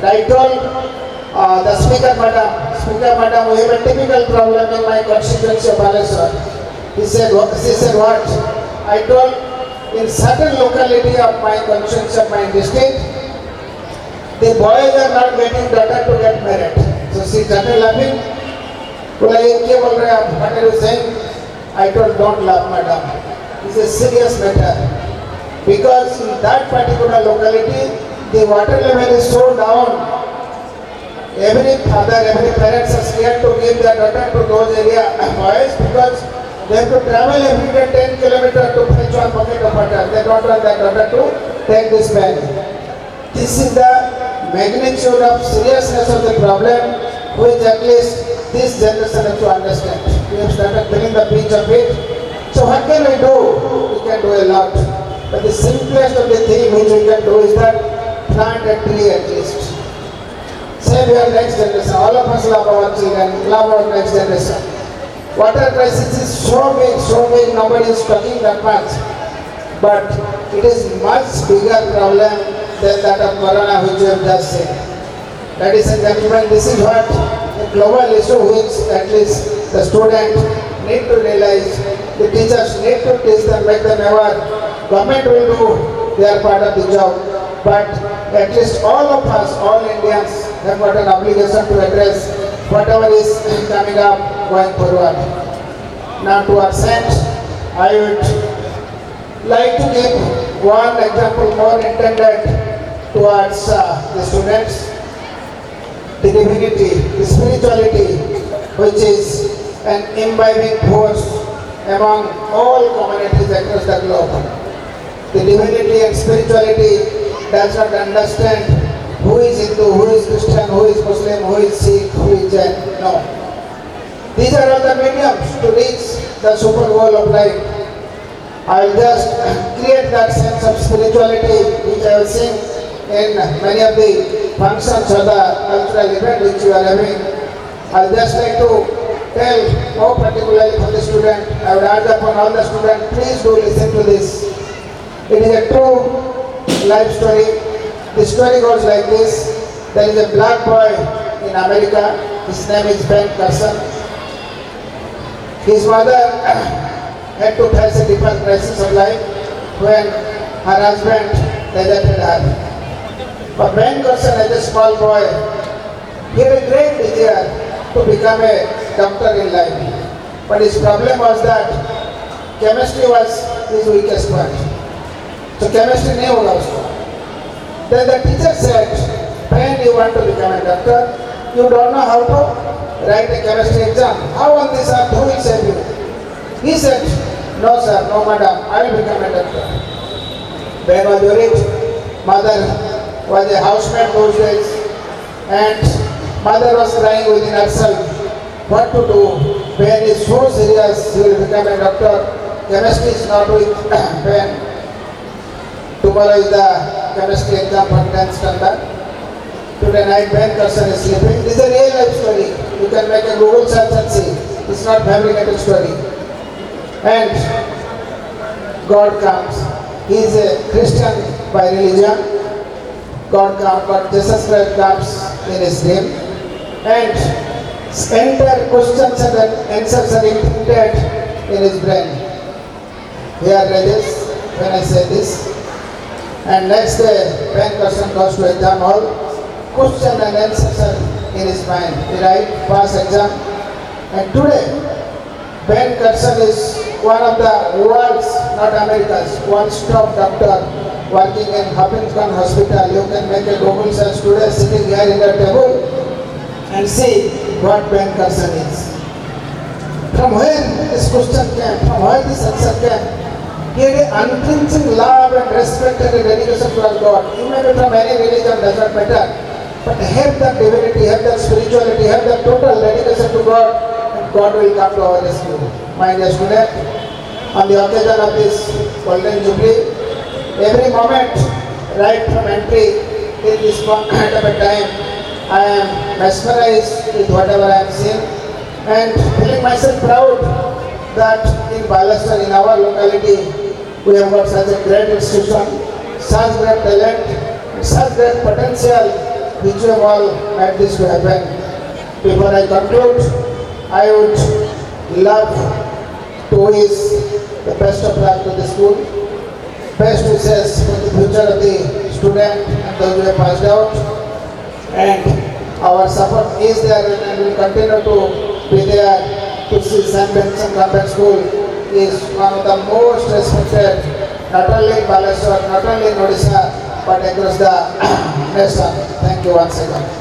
I told the Speaker Madam, we have a typical problem in my constituency of Baleswar. She said what? I told, in certain locality of my constituency of my district, the boys are not getting daughter to get married. So she started laughing. What are you saying? I told, don't laugh, madam. It's a serious matter. Because in that particular locality, the water level is so down. Every father, every parents are scared to give their daughter to those area boys because they have to travel every day 10 kilometers to fetch one bucket of water. They don't want their daughter to take this pen. This is the magnitude of seriousness of the problem which at least this generation has to understand. We have started feeling the pinch of it. So what can we do? We can do a lot. But the simplest of the thing which we can do is that plant a tree at least. Save your next generation. All of us love our children, love our next generation. Water crisis is so big, nobody is talking that much. But it is much bigger problem than that of Corona which you have just seen. Ladies and gentlemen, this is what a global issue which at least the student need to realize, the teachers need to teach them, make them aware. Government will do their part of the job. But at least all of us, all Indians, have got an obligation to address whatever is coming up going forward. Now to our saints, I would like to give one example more intended towards the students. The divinity, the spirituality, which is an imbibing force among all communities across the globe. The divinity and spirituality does not understand who is Hindu, who is Christian, who is Muslim, who is Sikh, who is Jain. No. These are all the mediums to reach the super goal of life. I will just create that sense of spirituality which I have seen in many of the functions or the cultural event which you are having. I would just like to tell more particularly for the student, I would urge upon all the students, please do listen to this. It is a true life story. The story goes like this. There is a black boy in America. His name is Ben Carson. His mother had to face a different crisis of life when her husband deserted her. But Ben Carson, as a small boy, he had a great desire to become a doctor in life. But his problem was that chemistry was his weakest point. So chemistry knew also. Then the teacher said, when you want to become a doctor, you don't know how to write a chemistry exam. How on this earth, who will save you? He said, no sir, no madam, I will become a doctor. Ben was worried. Mother was a housemaid those days. And mother was crying within herself. What to do? Ben is so serious, he will become a doctor. Chemistry is not with Ben. Tomorrow is the chemistry exam for 10th standard. Today night Ben Carson is sleeping. This is a real life story. You can make a Google search and see. It's not fabricated story. And God comes. He is a Christian by religion. God comes, but Jesus Christ comes in his name. And entire questions and answers are imprinted in his brain. Here Rajesh, when I say this. And next day, Ben Carson goes to exam hall. question and answer in his mind. He write pass exam. And today, Ben Carson is one of the world's, not America's, one-stop doctor working in Hopkins Hospital. You can make a Google search today sitting here in the table and see what Ben Carson is. From where this question came, from where this answer came, he had an unflinching love and respect and dedication to our God. You may be from any religion, does not matter. But have that divinity, have that spirituality, have that total dedication to God, and God will come to our rescue. My dear student, on the occasion of this Golden Jubilee, every moment, right from entry till this point of a time, I am mesmerized with whatever I am seeing and feeling myself proud that in Balashar, in our locality, we have got such a great institution, such great talent, and such great potential, which we have all made this to happen. Before I conclude, I would love to wish the best of luck to the school, best wishes for the future of the student and those who have passed out, and our support is there and will continue to be there to see St. Benson Convent School is one of the most respected, not only in Balashar, not only in Odisha, but across the nation. Thank you once again.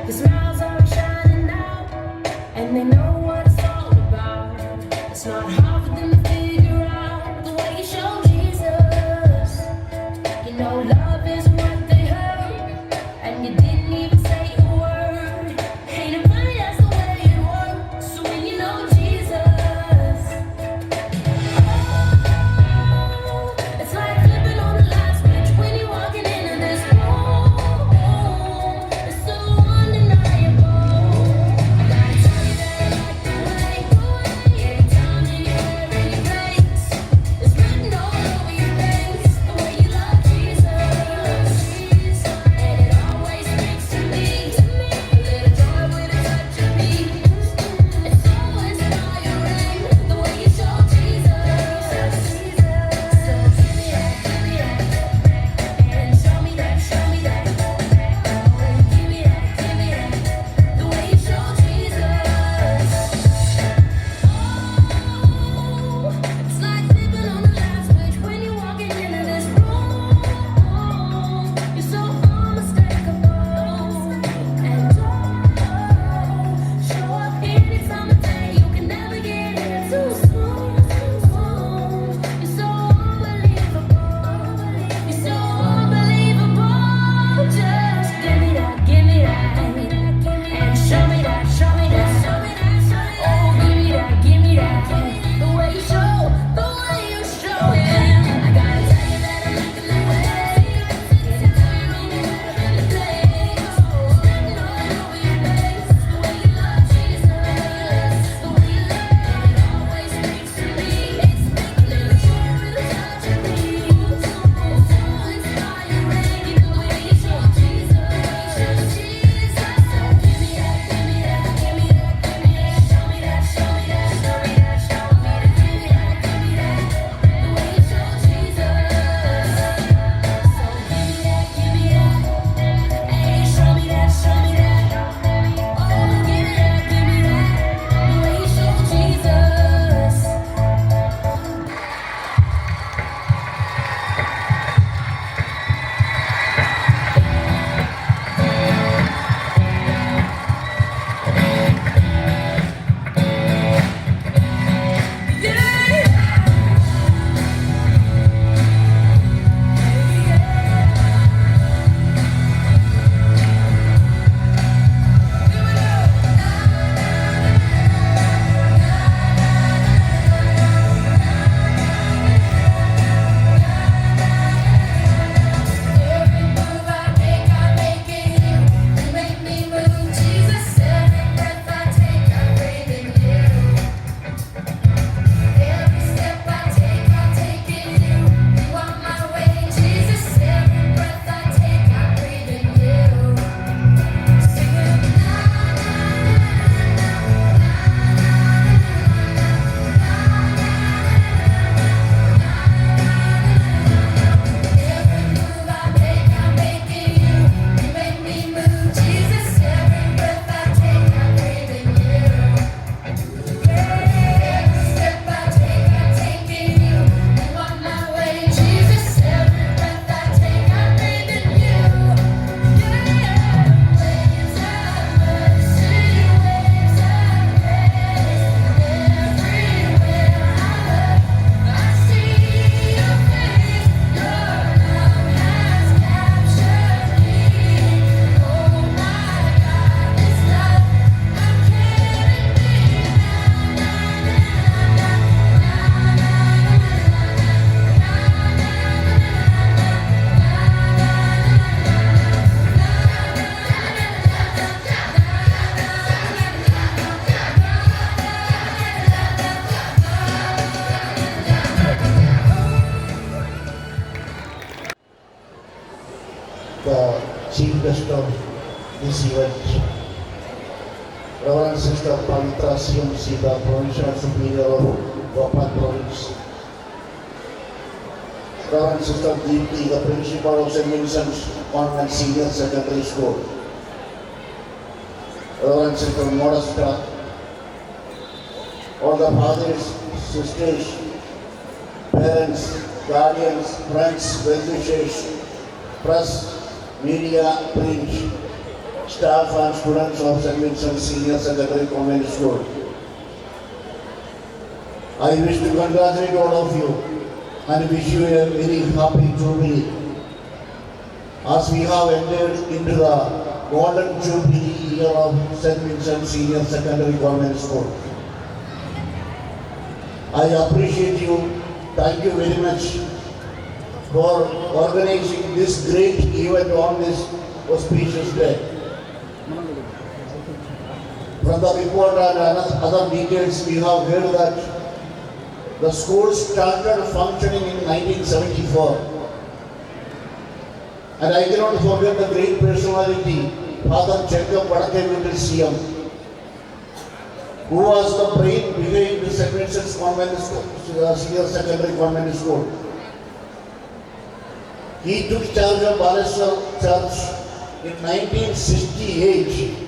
The smiles are shining now, and they know what it's all about. It's not hard for them to figure out the way you show Jesus. You know love is what they heard, and you didn't even say a word. Ain't it funny that's the way it works? So when you know Jesus, oh, it's like flipping on the light switch when you're walking into this room. It's so undeniable. I gotta tell you that I of this event. Reverend Sister Pavitra CMC, the Provincial Superior of Bhopal Province. Reverend Sister Deepti, the Principal of St. Vincent's Convent Senior Secondary School. Reverend Sister Modesta, all the fathers, sisters, parents, guardians, friends, well-wishers, press, media, print, staff and students of St. Vincent Senior Secondary Convent School. I wish to congratulate all of you and wish you a very happy Jubilee as we have entered into the Golden Jubilee year of St. Vincent Senior Secondary Convent School. I appreciate you. Thank you very much for organizing this great event on this auspicious day. From the report and other details, we have heard that the school started functioning in 1974. And I cannot forget the great personality, Father Jacob Vadakevitil CM, who was the brain behind the St. Vincent's Convent Senior Secondary Convent School. He took charge of Baleswar Church in 1968.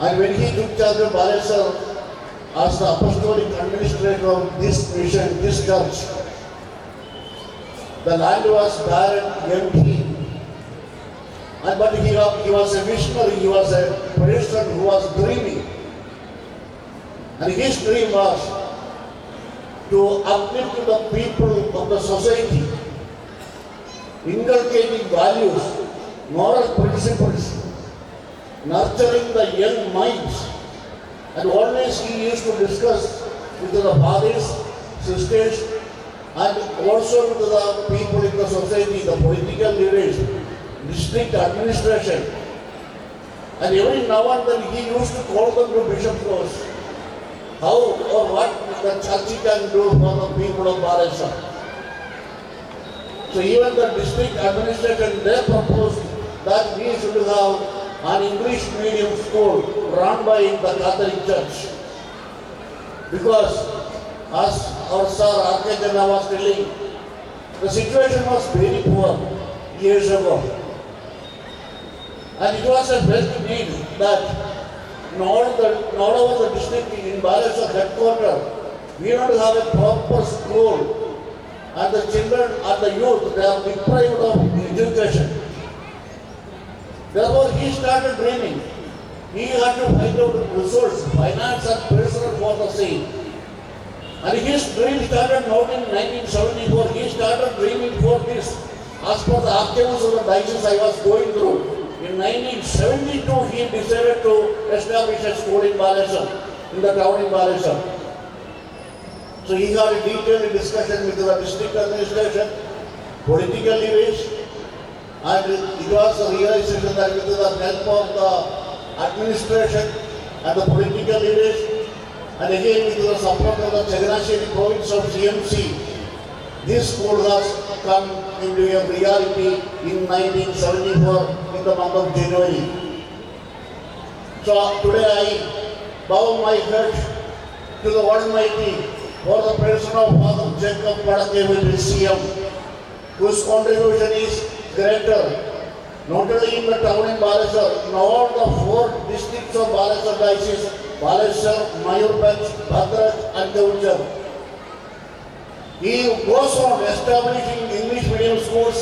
And when he took charge of Baleswar as the apostolic administrator of this mission, this church, the land was barren, empty. But he was a visionary, he was a person who was dreaming. And his dream was to uplift the people of the society, inculcating values, moral principles, nurturing the young minds. And always he used to discuss with the fathers, sisters, and also with the people in the society, the political leaders, district administration. And every now and then he used to call them to Bishop Close. How or what the church can do for the people of Baleswar. So even the district administration, they proposed that we should have an English medium school run by the Catholic Church. Because as our Sir Archangel was telling, the situation was very poor years ago. And it was a felt need that in all over the district in Baleswar headquarters, we don't have a proper school. And the children and the youth, they are deprived of education. Therefore, he started dreaming. He had to find out resource, finance and personnel for the same. And his dream started not in 1974. He started dreaming for this. As per the archives of the diocese I was going through, in 1972 he decided to establish a school in Baleswar, in the town in Baleswar. So he had a detailed discussion with the district administration, political leaders, and it was a realization that with the help of the administration and the political leaders, and again with the support of the Chaganashiri province of CMC, this school has come into a reality in 1974 in the month of January. So today I bow my head to the Almighty for the person of Father Jacob Vadakevitil CM, whose contribution is greater, not only in the town in Baleswar, in all the 4 districts of Baleswar diocese, Baleswar, Mayurbanj, Bhadrak and Kaunjar. He goes on establishing English medium schools,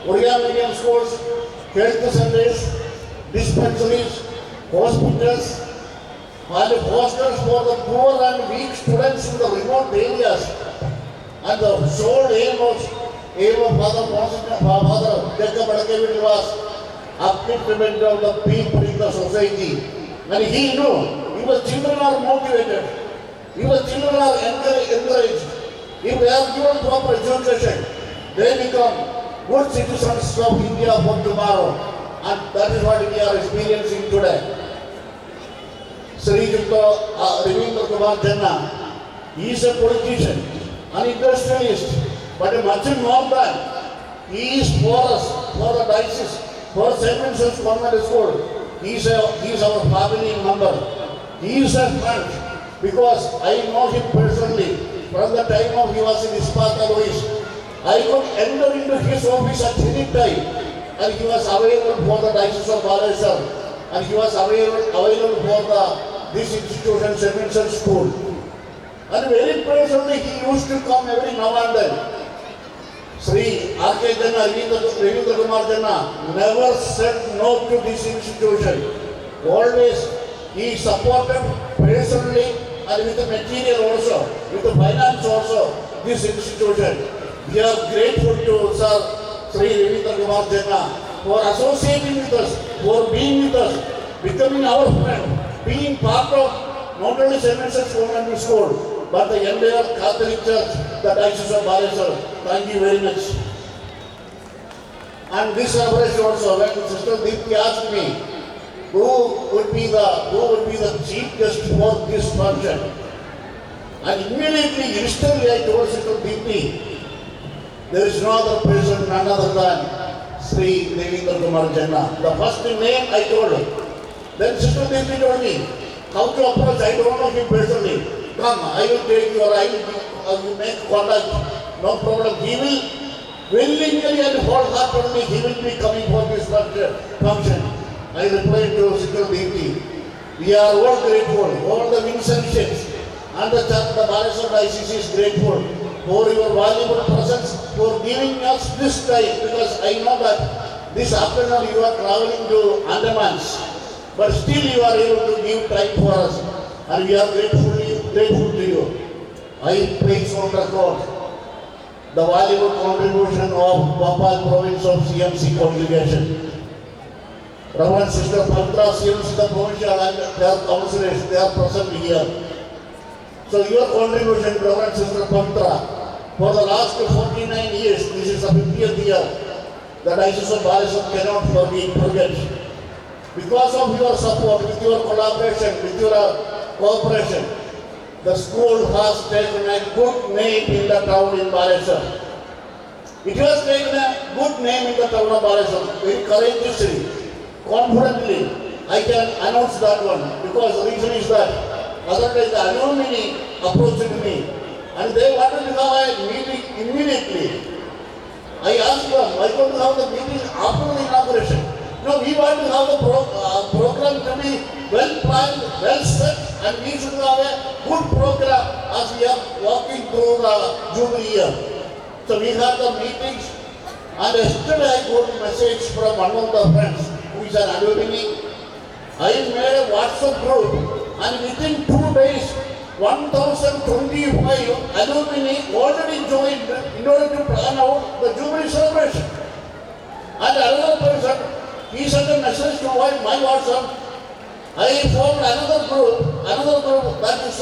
Oriya medium schools, health centers, dispensaries, hospitals, and hostels for the poor and weak students in the remote areas. And the sole aim of Father Jacob Vadakevitil was upliftment of the people in the society. And he knew if the children are motivated, if the children are encouraged, if they are given proper education, they become good citizens of India for tomorrow. And that is what we are experiencing today. Sri Ravindra Kumar Janna, he is a politician, an industrialist, but much more than he is for us, for the diocese, for St. Vincent's Convent School. He is our family member. He is a friend because I know him personally. From the time of he was in Isparta Louis, I could enter into his office at any time, and he was available for the diocese of Baleshwar, and he was available for this institution, St. Vincent's School. And very personally, he used to come every now and then. Sri R.K. Janna, Ravindra Kumar Janna never said no to this institution. Always he supported personally and with the material also, with the finance also, this institution. We are grateful to Sir Sri Ravindra Kumar Janna for associating with us, for being with us, becoming our friend, being part of not only St. Vincent's Convent School, but the entire Catholic Church, the Diocese of Baleshwar. Thank you very much. And this celebration also, when Sister Deepthi asked me, who would be the chief guest for this function, and immediately, instantly, I told Sister Deepthi, there is no other person, none other than Sri Ravindra Kumar Janna. The first name I told her. Then Sister Deepthi told me how to approach. I don't know him personally. Come, I will take you, or I will make contact. No problem. He will willingly and wholeheartedly, he will be coming for this function. I replied to Sister Deepthi, we are all grateful, all the Vincentians and the church, the Baleshwar Diocese is grateful for your valuable presence, for giving us this time, because I know that this afternoon you are traveling to Andamans, but still you are able to give time for us, and we are grateful to you. I place on record the valuable contribution of Bhopal province of CMC congregation. Reverend Sister Pavitra, CMC, the provincial and their councillors, they are present here. So your contribution, Reverend Sister Pavitra, for the last 49 years, this is the 50th year, the Diocese of Baleshwar cannot forget. Because of your support, with your collaboration, with your cooperation, the school has taken a good name in the town in Baleshwar. It has taken a good name in the town of Baleshwar, very courageously, confidently. I can announce that one, because the reason is that otherwise the alumni approached me and they wanted to have a meeting immediately. I asked them, why don't you have the meeting after the inauguration? No, we want to have the program to be well planned, well set, and we should have a good program as we are walking through the Jubilee year. So we had the meetings, and yesterday I got a message from one of the friends who is an alumni. I made a WhatsApp group, and within 2 days, 1,025 alumni already joined in order to plan out the Jubilee celebration. And another person, he sent a message to my WhatsApp. I formed another group that is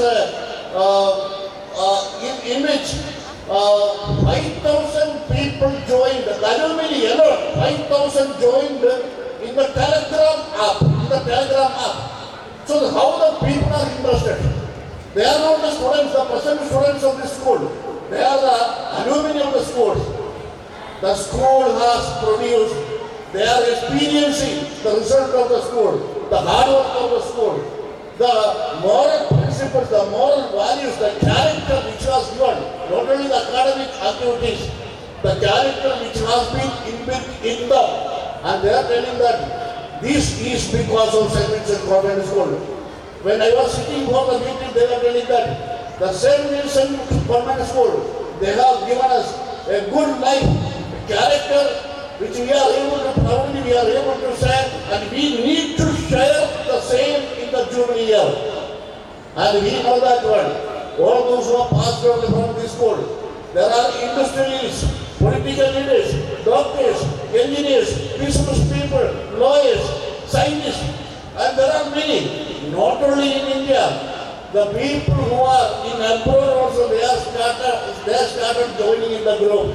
in which 5,000 people joined, the alumni alone, 5,000 joined in the Telegram app. So how the people are interested? They are not the students, the present students of the school. They are the alumni of the school. The school has produced, they are experiencing the result of the school, the hard work of the school, the moral principles, the moral values, the character which was given, not only the academic activities, the character which has been inbuilt in them. And they are telling that this is because of St. Vincent Convent School. When I was sitting for the meeting, they were telling that the St. Vincent Convent School, they have given us a good life, a character which we are able to proudly, we are able to share, and we need to share the same in the Jubilee year. And we know that one. All those who have passed out from this school, there are industrialists, political leaders, doctors, engineers, business people, lawyers, scientists, and there are many. Not only in India, the people who are in abroad also, they have started joining in the group.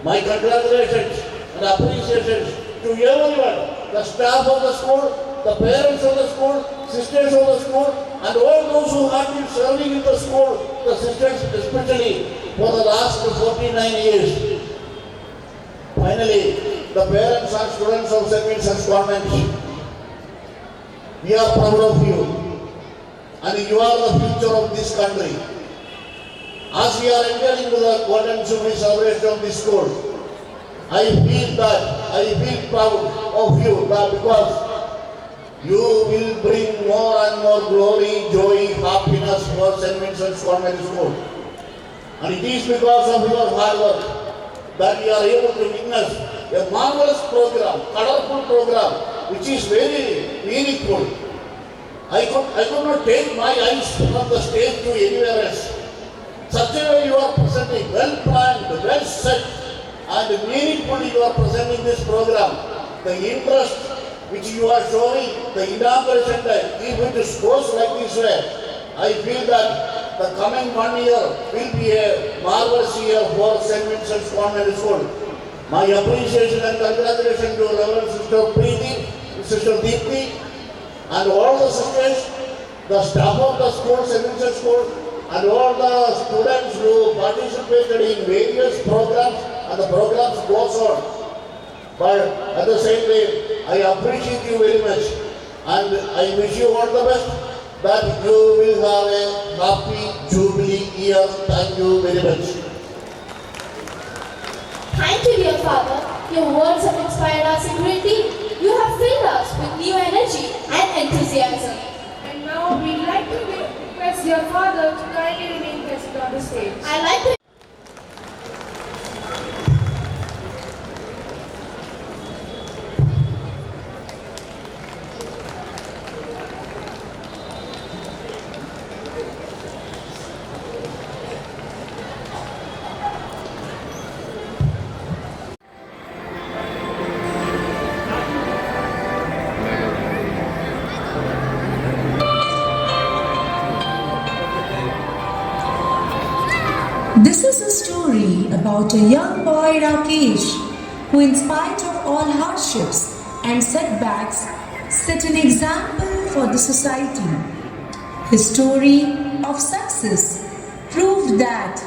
My congratulations and appreciations to everyone, the staff of the school, the parents of the school, sisters of the school, and all those who have been serving in the school, the sisters especially, for the last 49 years. Finally, the parents and students of St. Vincent's Convent, we are proud of you, and you are the future of this country. As we are entering into the Golden Jubilee celebration of this school, I feel proud of you because you will bring more and more glory, joy, happiness for St. Vincent's Convent School. And it is because of your hard work that we are able to witness a marvelous program, colorful program, which is very meaningful. I could not take my eyes from the stage to anywhere else. Such a way you are presenting, well planned, well set, and meaningfully you are presenting this program. The interest which you are showing, the inauguration day, if it goes like this way, I feel that the coming 1 year will be a marvelous year for St. Vincent's Convent School. My appreciation and congratulations to Reverend Sister Preeti, Sister Deepti, and all the sisters, the staff of the school, St. Vincent's School, and all the students who participated in various programs, and the programs goes on. But at the same time, I appreciate you very much, and I wish you all the best, that you will have a happy Jubilee year. Thank you very much. Thank you, dear Father. Your words have inspired us in great deed. You have filled us with new energy and enthusiasm. And now we'd like to request your father to kindly remain present on the stage. I'd like to This is a story about a young boy Rakesh who, in spite of all hardships and setbacks, set an example for the society. His story of success proved that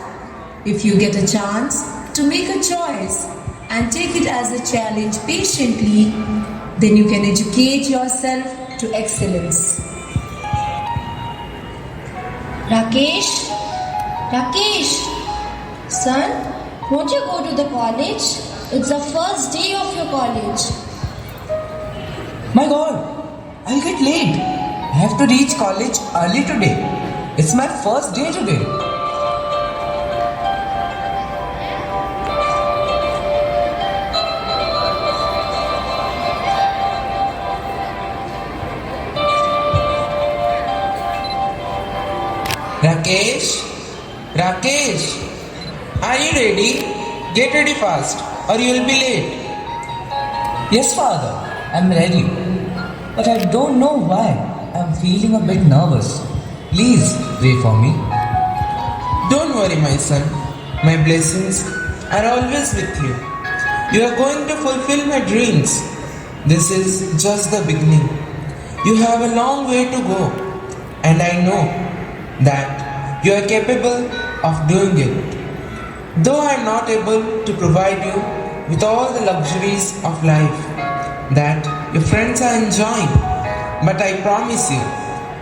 if you get a chance to make a choice and take it as a challenge patiently, then you can educate yourself to excellence. Rakesh, son, won't you go to the college? It's the first day of your college. My God, I'll get late. I have to reach college early today. It's my first day today. Rakesh, are you ready? Get ready fast or you will be late. Yes, Father, I'm ready. But I don't know why. I'm feeling a bit nervous. Please pray for me. Don't worry, my son. My blessings are always with you. You are going to fulfill my dreams. This is just the beginning. You have a long way to go, and I know that you are capable of doing it. Though I am not able to provide you with all the luxuries of life that your friends are enjoying, but I promise you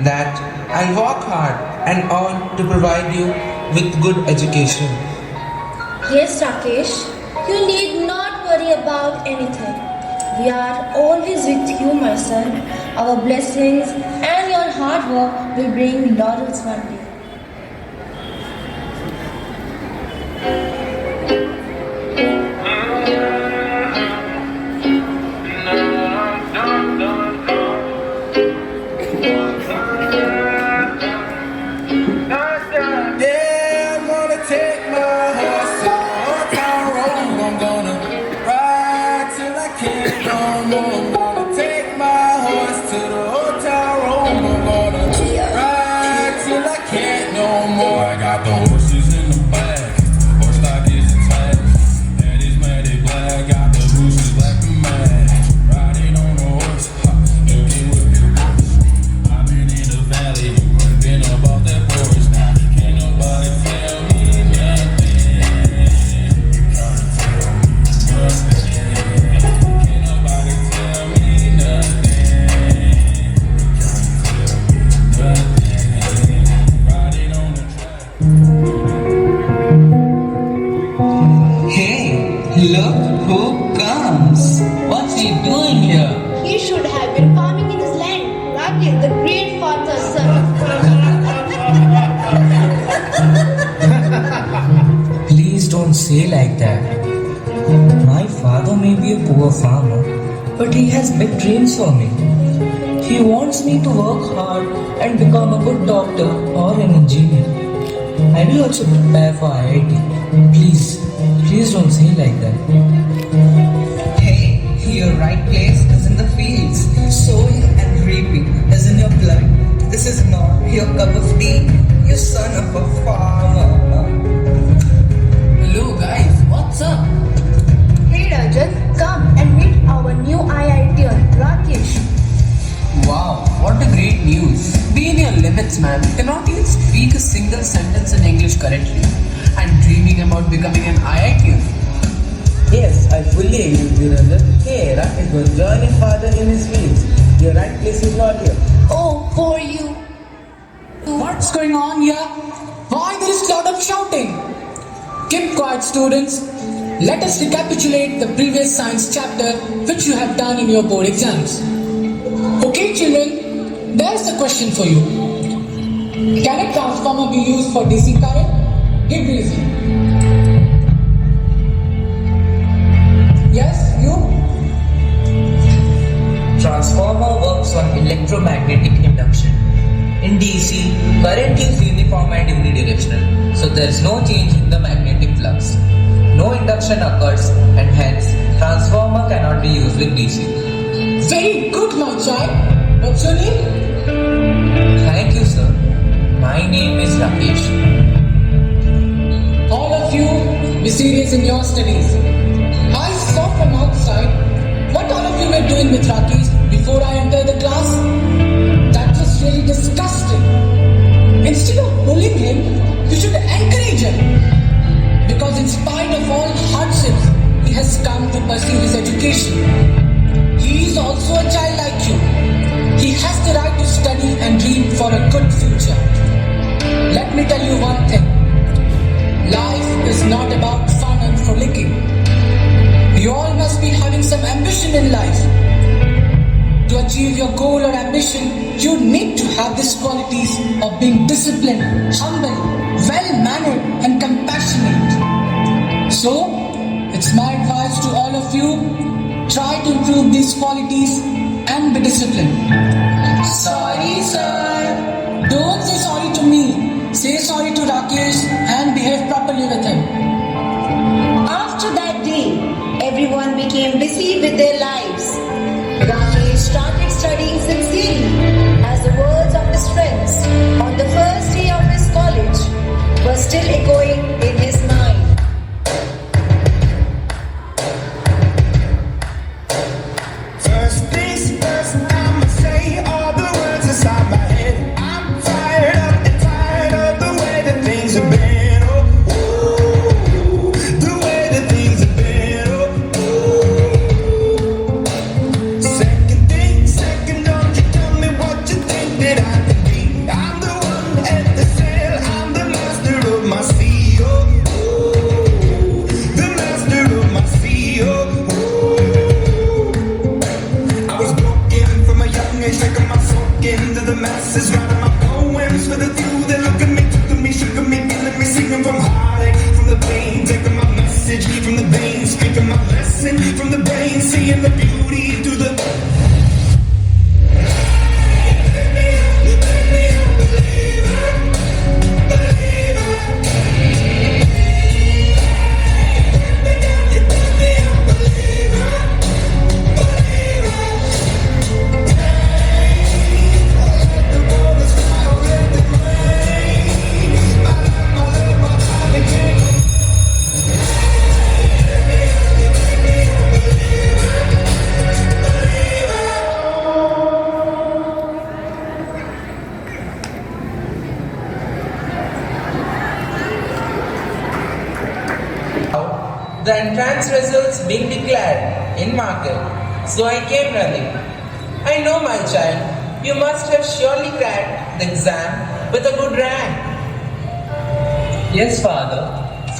that I'll work hard and earn to provide you with good education. Yes, Rakesh, you need not worry about anything. We are always with you, my son. Our blessings and your hard work will bring laurels one day. I got the horses in the back, horse Rams, what's he doing here? He should have been farming in his land. Rakesh, the great father's son. Please don't say like that. My father may be a poor farmer, but he has big dreams for me. He wants me to work hard and become a good doctor or an engineer. I will also prepare for IIT. Please don't say like that. Hey, your right place is in the fields. Sowing and reaping is in your blood. This is not your cup of tea, you son of a farmer. Hello guys, what's up? Hey Rajan, come and meet our new IITian, Rakesh. Wow, what a great news. Be in your limits, man. Cannot even speak a single sentence in English correctly. I'm dreaming about becoming an IITian. Yes, I fully agree with you, Rajan. Hey, Rakesh was joining father in his fields. Your right place is not here. Oh, poor you. What's going on here? Why there is lot of shouting? Keep quiet, students. Let us recapitulate the previous science chapter which you have done in your board exams. Okay, children, there's a question for you. Can a transformer be used for DC current? Give reason. Yes, you? Transformer works on electromagnetic induction. In DC, current is uniform and unidirectional, so there is no change in the magnetic flux. No induction occurs, and hence, transformer cannot be used with DC. Very good, my child. What's your name? Thank you, sir. My name is Rakesh. All of you, be serious in your studies. I saw from outside what all of you were doing with Rakesh before I entered the class. That was really disgusting. Instead of bullying him, you should encourage him. Because in spite of all hardships, he has come to pursue his education. He is also a child like you. He has the right to study and dream for a good future. Let me tell you one thing. Life is not about fun and frolicking. You all must be having some ambition in life. To achieve your goal or ambition, you need to have these qualities of being disciplined, humble, well-mannered and compassionate. So, it's my advice to all of you, try to improve these qualities and be disciplined. Sorry, sir. Don't say sorry to me. Say sorry to Rakesh and behave properly with him. After that day, everyone became busy with their lives. Rakesh started studying sincerely as the words of his friends on the first day of his college were still echoing in his mind. First things first, I'ma say all the words inside my head. I'm fired up and tired of the way that things have been. Oh, ooh, the way that things have been. Oh, ooh. Second thing, second, don't you tell me what you think that I can be. I'm the one at the sail, I'm the master of my sea. Oh, ooh, the master of my sea. Oh, I was broken from a young age, taking my soul into the masses, writing my poems for the few that look at me, took at me, shook at me, killing me, singing from heartache, from the pain, taking my message from the veins, speaking my lesson from the brain, seeing the beauty through the. The entrance results being declared in market, so I came running. I know, my child, you must have surely cracked the exam with a good rank. Yes, father.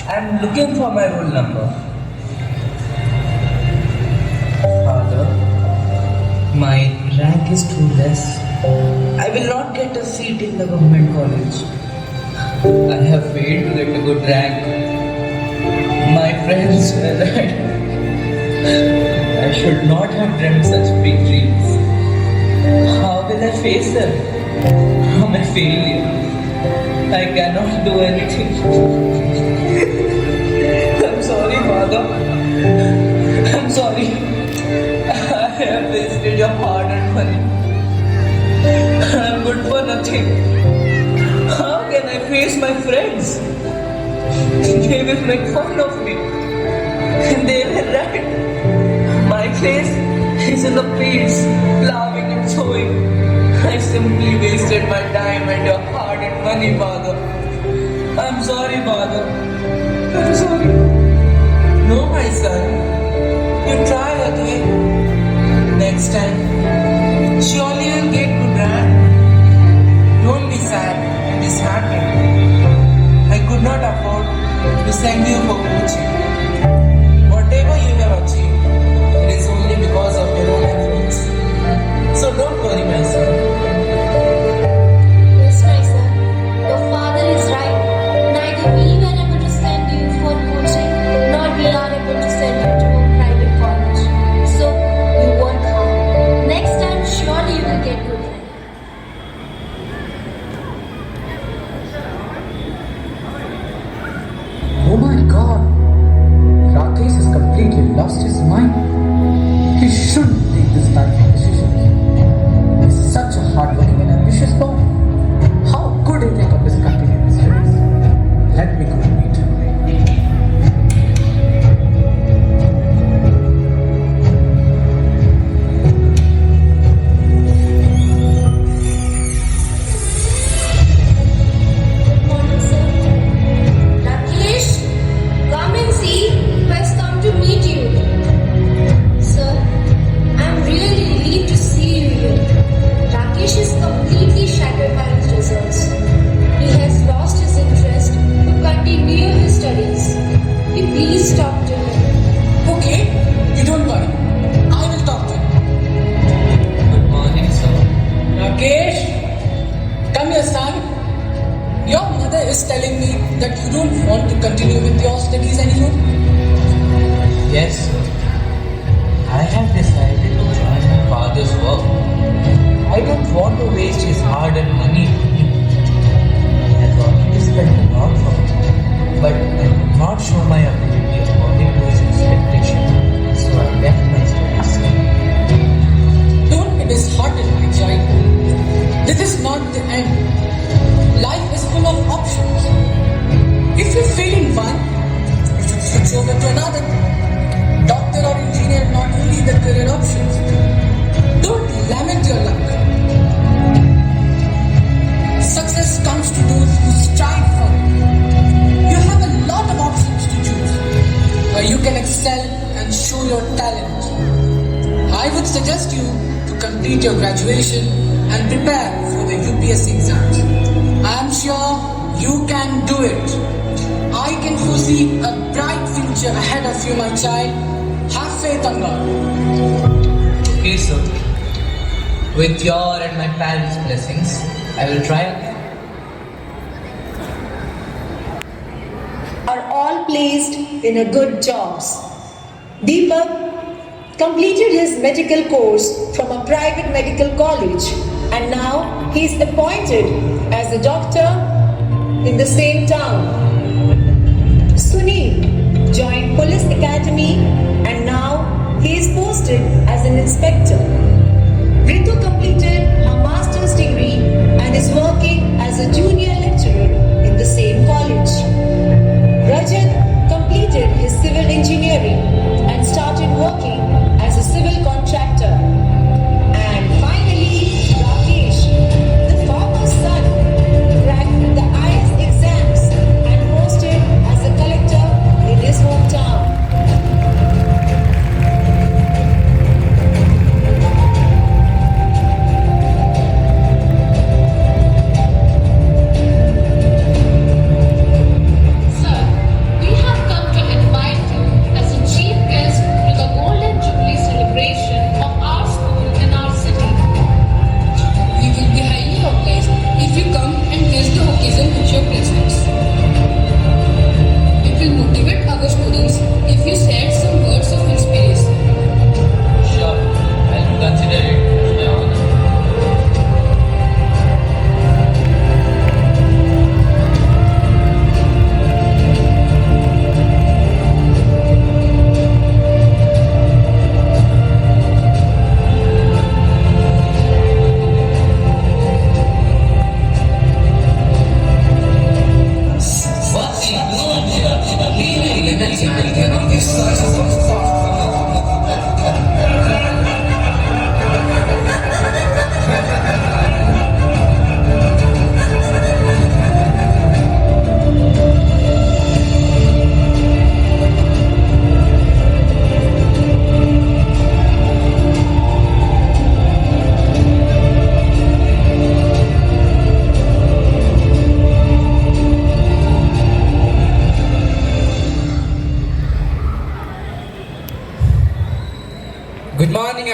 I am looking for my roll number. My rank is too less. I will not get a seat in the government college. I have failed to get a good rank. My friends were right. I should not have dreamt such big dreams. How will I face them? I'm a failure. I cannot do anything. I'm sorry, Father. I'm sorry. I have wasted your hard-earned money. I'm good for nothing. How can I face my friends? They will make fun of me. They were right. My place is in the fields, plowing and sowing. I simply wasted my time and your hard-earned money, Father. I'm sorry, Father. I'm sorry. No, my son. You try again. Next time, surely you'll get good rank. Don't be sad and disheartened. I could not afford to send you for coaching. Whatever you have achieved, it is only because of your own efforts. So don't worry, my son. Yes, my son. Your father is right. Neither we were able to send you for coaching, nor we are able to send you to a private college. So you won't harm. Next time, surely you will get good rank. Oh my God! Rakesh has completely lost his mind. He shouldn't take this type of decisions. He's such a hardworking and ambitious boy. How could he think of discontinuing his studies? Let me go and meet him. Good morning, sir. Rakesh, come and see who has come to meet you. Sir, I'm really relieved to see you here. Rakesh is completely shattered by his results. He has lost his interest to continue his studies. Will you please talk to him? Okay, you don't worry. I will talk to him. Good morning, sir. Rakesh, come here, son. Your mother is telling me that you don't want to continue with your studies anymore. Yes, sir. I have decided to join my father's work. I don't want to waste his hard-earned money. He has already spent a lot for me, but I could not show my ability according to his expectation, so I left my studies. Don't be disheartened, my child. This is not the end. Life is full of options. If you fail in one, you should switch over to another. Doctor or engineer are not only the career options. Don't lament your luck. Success comes to those who strive for it. You have a lot of options to choose, where you can excel and show your talent. I would suggest you to complete your graduation and prepare for the UPSC exams. I am sure you can do it. I can foresee a bright future ahead of you, my child. Have faith on God. Okay, sir. With your and my parents' blessings, I will try again. Are all placed in a good jobs. Deepak completed his medical course from a private medical college and now he is appointed as a doctor in the same town. Sunil joined Police Academy and now he is posted as an inspector. Ritu completed her master's degree and is working as a junior lecturer in the same college. Rajat completed his civil engineering and started working as a civil contractor. And finally, Rakesh, the farmer's son, cracked the IAS exams and posted as a collector in his hometown.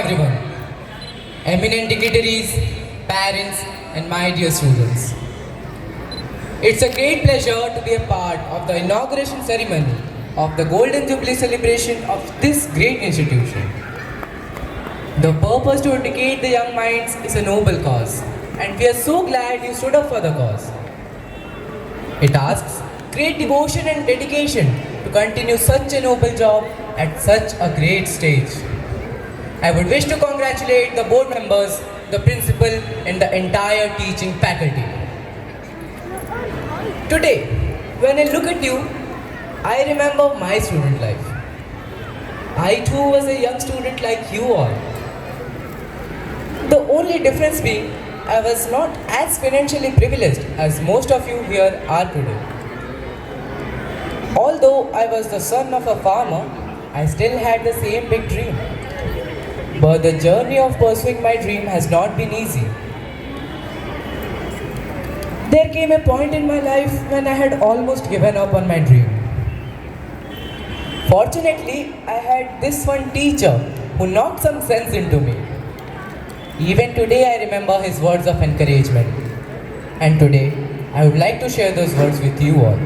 everyone, eminent dignitaries, parents, and my dear students. It's a great pleasure to be a part of the inauguration ceremony of the Golden Jubilee celebration of this great institution. The purpose to educate the young minds is a noble cause, and we are so glad you stood up for the cause. It asks great devotion and dedication to continue such a noble job at such a great stage. I would wish to congratulate the board members, the principal, and the entire teaching faculty. Today, when I look at you, I remember my student life. I too was a young student like you all. The only difference being, I was not as financially privileged as most of you here are today. Although I was the son of a farmer, I still had the same big dream. But the journey of pursuing my dream has not been easy. There came a point in my life when I had almost given up on my dream. Fortunately, I had this one teacher who knocked some sense into me. Even today, I remember his words of encouragement. And today, I would like to share those words with you all.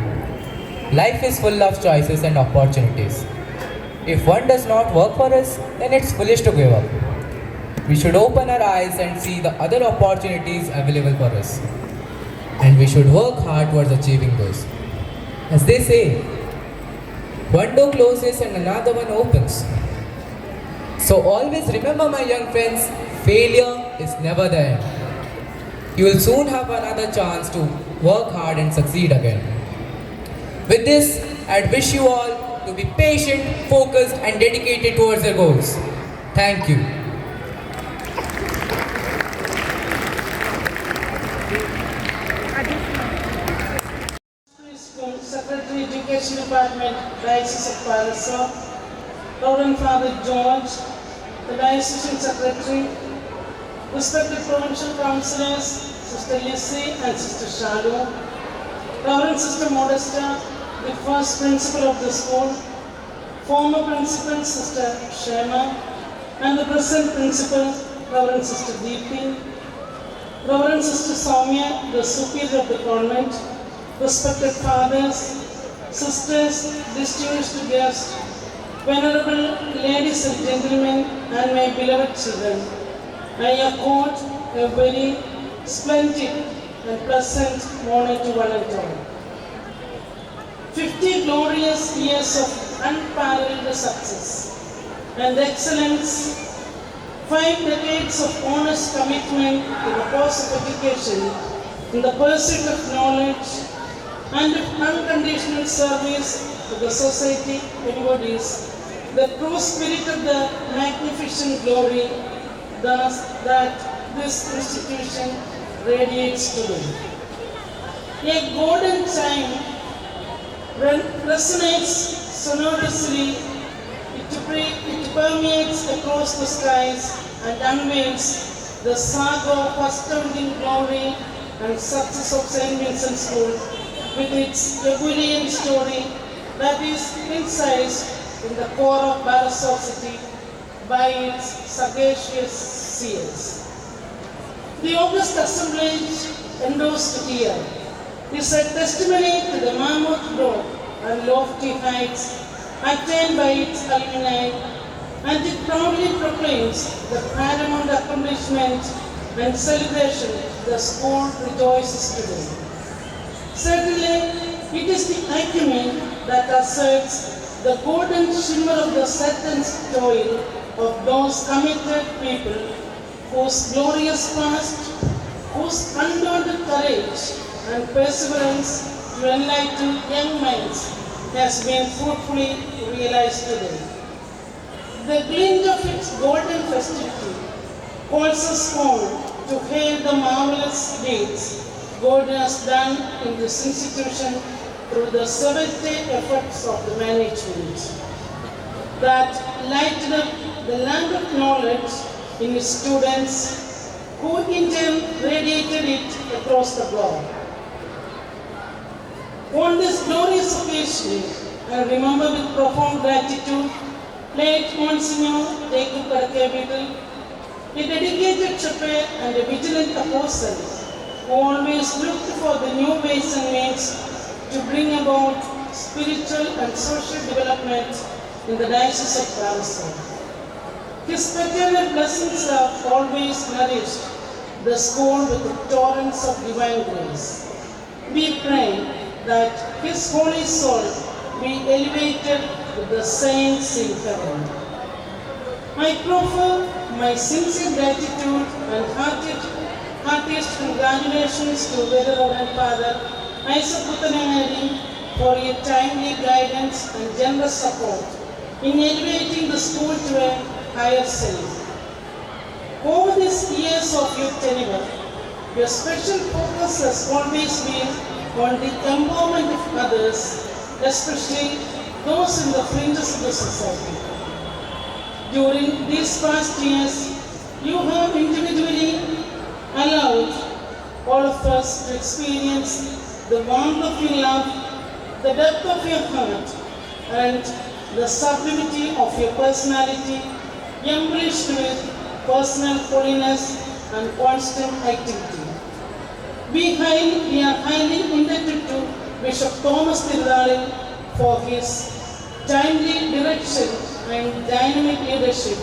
Life is full of choices and opportunities. If one does not work for us, then it's foolish to give up. We should open our eyes and see the other opportunities available for us. And we should work hard towards achieving those. As they say, one door closes and another one opens. So always remember, my young friends, failure is never the end. You will soon have another chance to work hard and succeed again. With this, I'd wish you all to be patient, focused, and dedicated towards their goals. Thank you. Secretary Education Department, Diocese of Palasa, Reverend Father George, the Diocesan Secretary, respected provincial councillors, Sister Lissy and Sister Shadow, Reverend Sister Modesta, the first principal of the school, former principal Sister Shema, and the present principal, Reverend Sister Deepthi, Reverend Sister Soumya, the superior of the convent, respected fathers, sisters, distinguished guests, venerable ladies and gentlemen, and my beloved children, I accord a very splendid and pleasant morning to one and all. 50 glorious years of unparalleled success and excellence, 5 decades of honest commitment to the cause of education in the pursuit of knowledge and unconditional service to the society embodies the true spirit of the magnificent glory thus that this institution radiates today. A golden chime resonates sonorously, it permeates across the skies and unveils the saga of astounding glory and success of St. Vincent's School with its ebullient story that is incised in the core of Balasore city by its sagacious seers. The august assemblage endorsed here is a testimony to the mammoth growth and lofty heights attained by its alumni, and it proudly proclaims the paramount accomplishment and celebration the school rejoices today. Certainly, it is the acumen that asserts the golden shimmer of the sweat and toil of those committed people whose glorious past, whose undaunted courage and perseverance to enlighten young minds has been fruitfully realized today. The glint of its golden festivity calls us on to hail the marvelous deeds God has done in this institution through the 70 efforts of the management that lighted up the lamp of knowledge in its students, who in turn radiated it across the globe. On this glorious occasion, I remember with profound gratitude late Monsignor Jacob Kadakevittal, A dedicated shepherd and a vigilant apostle who always looked for the new ways and means to bring about spiritual and social development in the Diocese of Palestine. His paternal blessings have always nourished the school with torrents of divine grace. We pray that his holy soul be elevated with the saints in heaven. I proffer my sincere gratitude and heartiest congratulations to Venerable Father Isaac Puthanangadi for your timely guidance and generous support in elevating the school to a higher stage. Over these years of your tenure, your special focus has always been on the empowerment of others, especially those in the fringes of the society. During these past years, you have individually allowed all of us to experience the warmth of your love, the depth of your heart, and the sublimity of your personality, embellished with personal holiness and constant activity. We are highly indebted to Bishop Thomas Tirudhalil for his timely direction and dynamic leadership,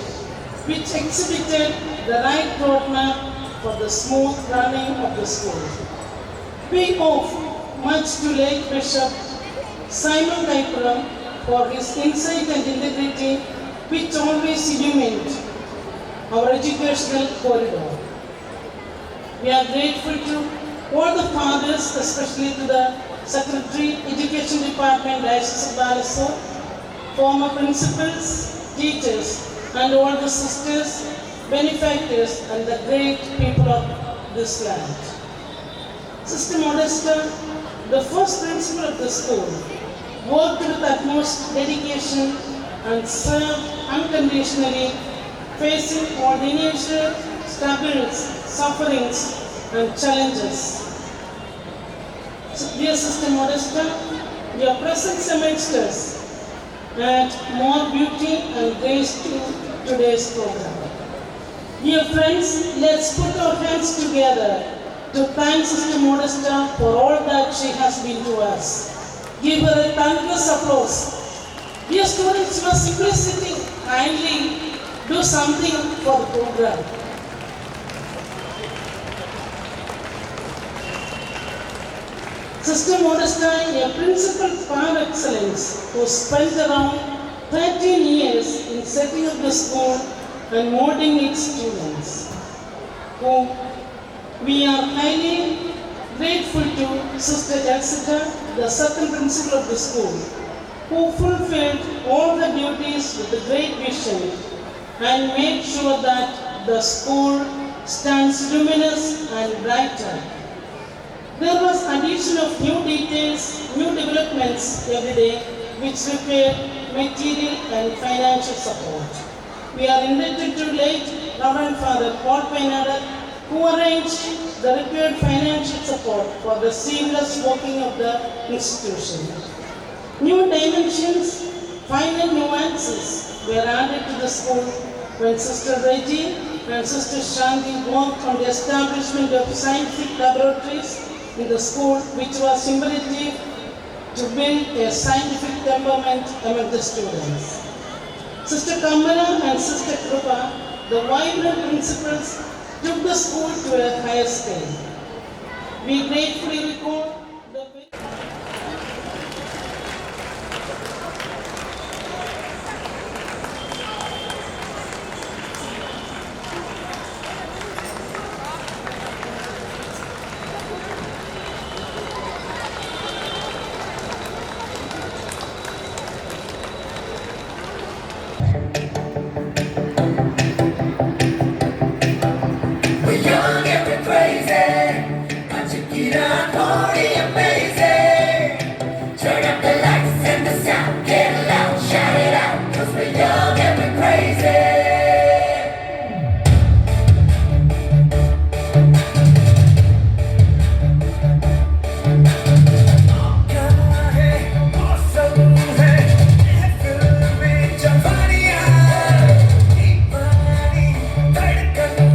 which exhibited the right roadmap for the smooth running of the school. We owe much to late Bishop Simon Kaipuram for his insight and integrity, which always illumined our educational corridor. We are grateful to all the fathers, especially to the Secretary, Education Department, Diocese of Balasore, former principals, teachers, and all the sisters, benefactors, and the great people of this land. Sister Modesta, the first principal of the school, worked with utmost dedication and served unconditionally, facing all the initial struggles, sufferings, and challenges. So, dear Sister Modesta, your presence amongst us add more beauty and grace to today's program. Dear friends, let's put our hands together to thank Sister Modesta for all that she has been to us. Give her a thunderous applause. Dear students, you are simply sitting, kindly do something for the program. Sister Modesta, a principal par excellence who spent around 13 years in setting up the school and molding its students, who we are highly grateful to Sister Jessica, the second principal of the school, who fulfilled all the duties with a great vision and made sure that the school stands luminous and brighter. There was addition of new details, new developments every day, which required material and financial support. We are indebted to late Reverend Father Paul Painada, who arranged the required financial support for the seamless working of the institution. New dimensions, finer nuances were added to the school when Sister Reggie and Sister Shanti worked on the establishment of scientific laboratories in the school, which was imperative to build a scientific temperament among the students. Sister Kamala and Sister Krupa, the vibrant principals, took the school to a higher scale. We gratefully recall the We're young and we're crazy, but you get on party amazing. Turn up the lights and the sound, get loud, shout it out, 'cause we're young and we're crazy. Hey,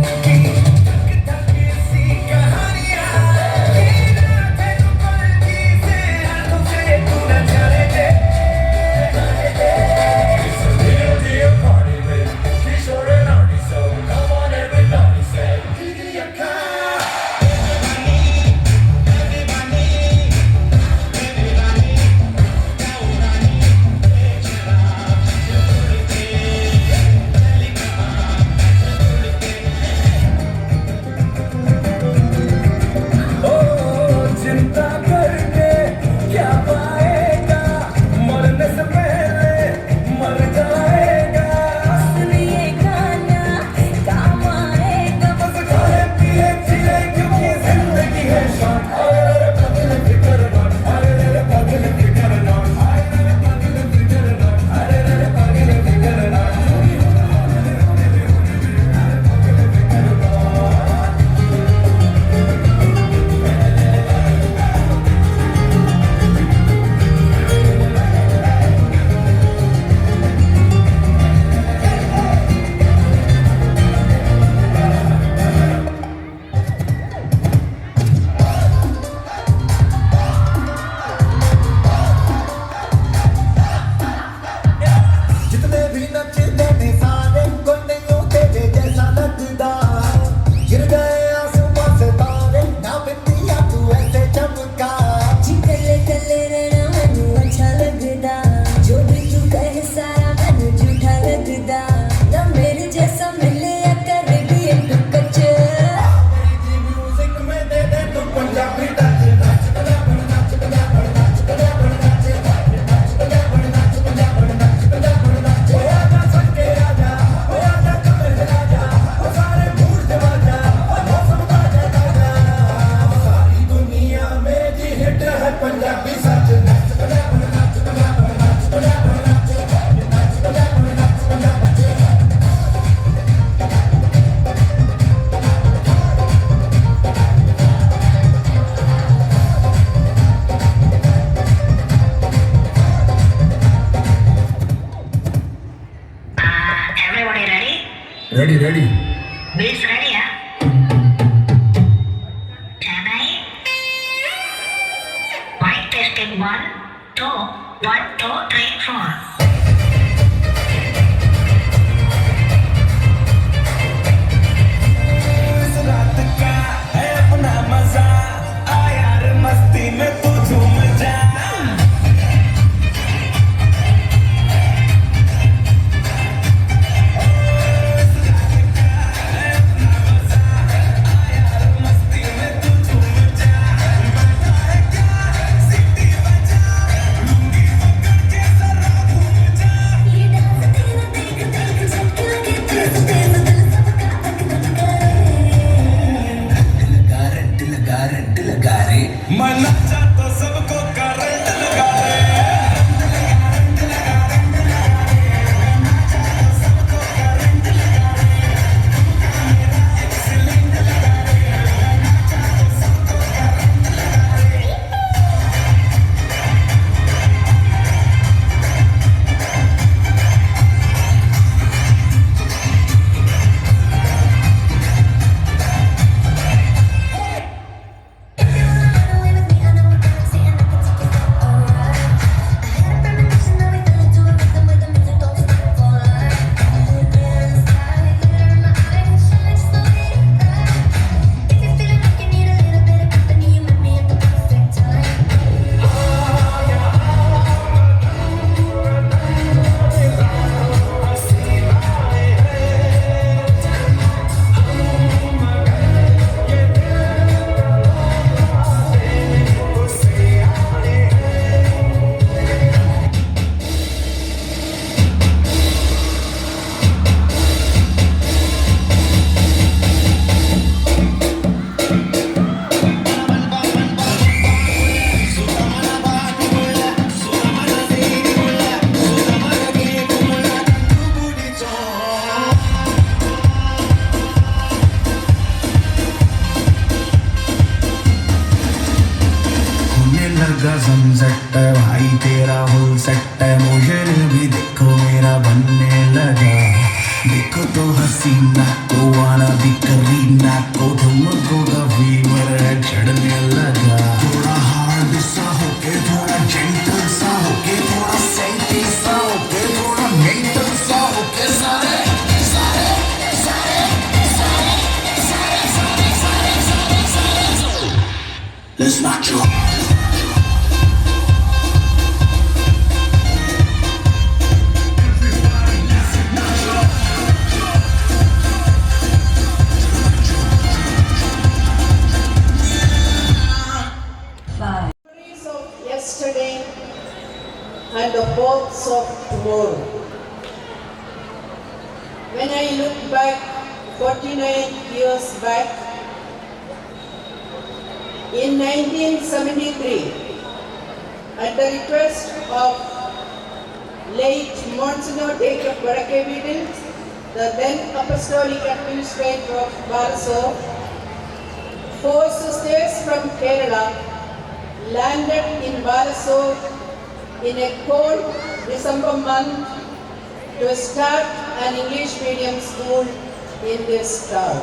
ready. Bass ready, huh? Mic testing 1, 2, 1, 2, 3, 4. इस रात का है अपना मजा, आ यार मस्ती में तू झूम जा। मना तो सबको करंट लगा रे। लगा सनसेट भाई तेरा फुल सेट है, मुझे भी देखो मेरा बनने लगा। देखो तो हसीना को आना भी करीना को तुमको का फीवर है चढ़ने लगा। थोड़ा हार्ड सा होके, थोड़ा जेंटल सा होके, थोड़ा सेंटी सा होके, थोड़ा मेंटल सा होके, सारे सारे सारे सारे सारे सारे सारे सारे सारे Let's not you. Yesterday and the hopes of tomorrow. When I look back 49 years back, in 1973, at the request of late Monsignor Jacob Vadakevittil, the then Apostolic Administrator of Barasor, 4 sisters from Kerala landed in Balasore in a cold December month to start an English medium school in this town.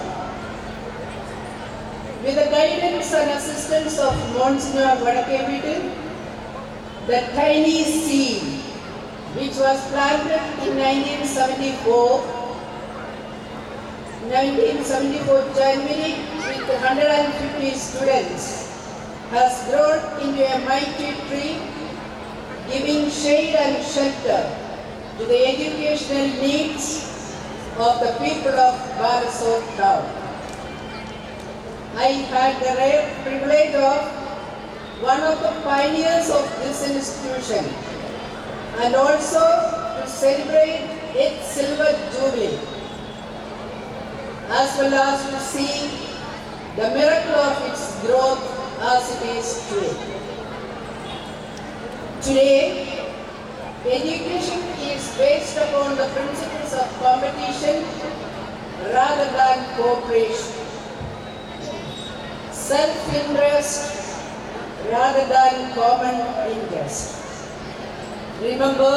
With the guidance and assistance of Monsignor Vadakevittil, the tiny seed, which was planted in 1974 January with 150 students, has grown into a mighty tree, giving shade and shelter to the educational needs of the people of Balasore town. I had the rare privilege of one of the pioneers of this institution and also to celebrate its silver jubilee, as well as to see the miracle of its growth as it is today. Today, education is based upon the principles of competition rather than cooperation, self-interest rather than common interest. Remember,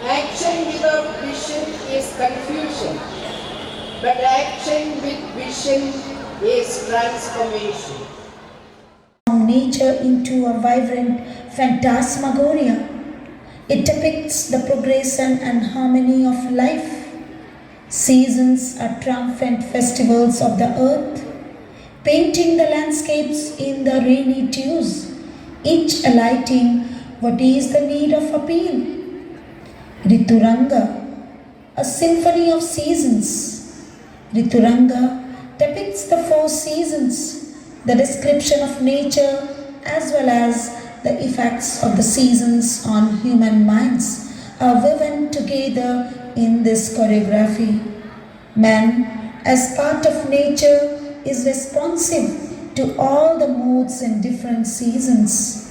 action without vision is confusion, but action with vision is transformation. Nature into a vibrant phantasmagoria. It depicts the progression and harmony of life. Seasons are triumphant festivals of the earth, painting the landscapes in the rainy dews, each alighting what is the need of appeal. Rituranga, a symphony of seasons. Rituranga depicts the four seasons, the description of nature as well as the effects of the seasons on human minds are woven together in this choreography. Man, as part of nature, is responsive to all the moods in different seasons.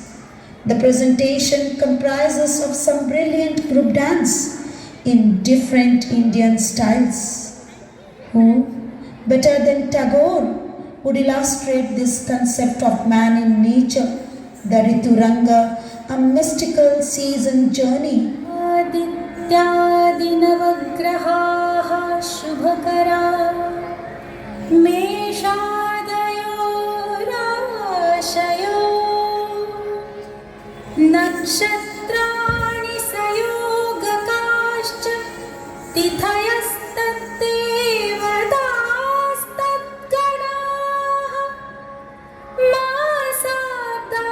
The presentation comprises of some brilliant group dance in different Indian styles. Who, better than Tagore, would illustrate this concept of man in nature, the Rituranga, a mystical season journey. आदित्यादिनवग्रहाः शुभकरा मेषादयो राशयो नक्षत्राणि सयोगकाश्च तिथयस्तत्तेवतास्तद्गणाः मासाब्दा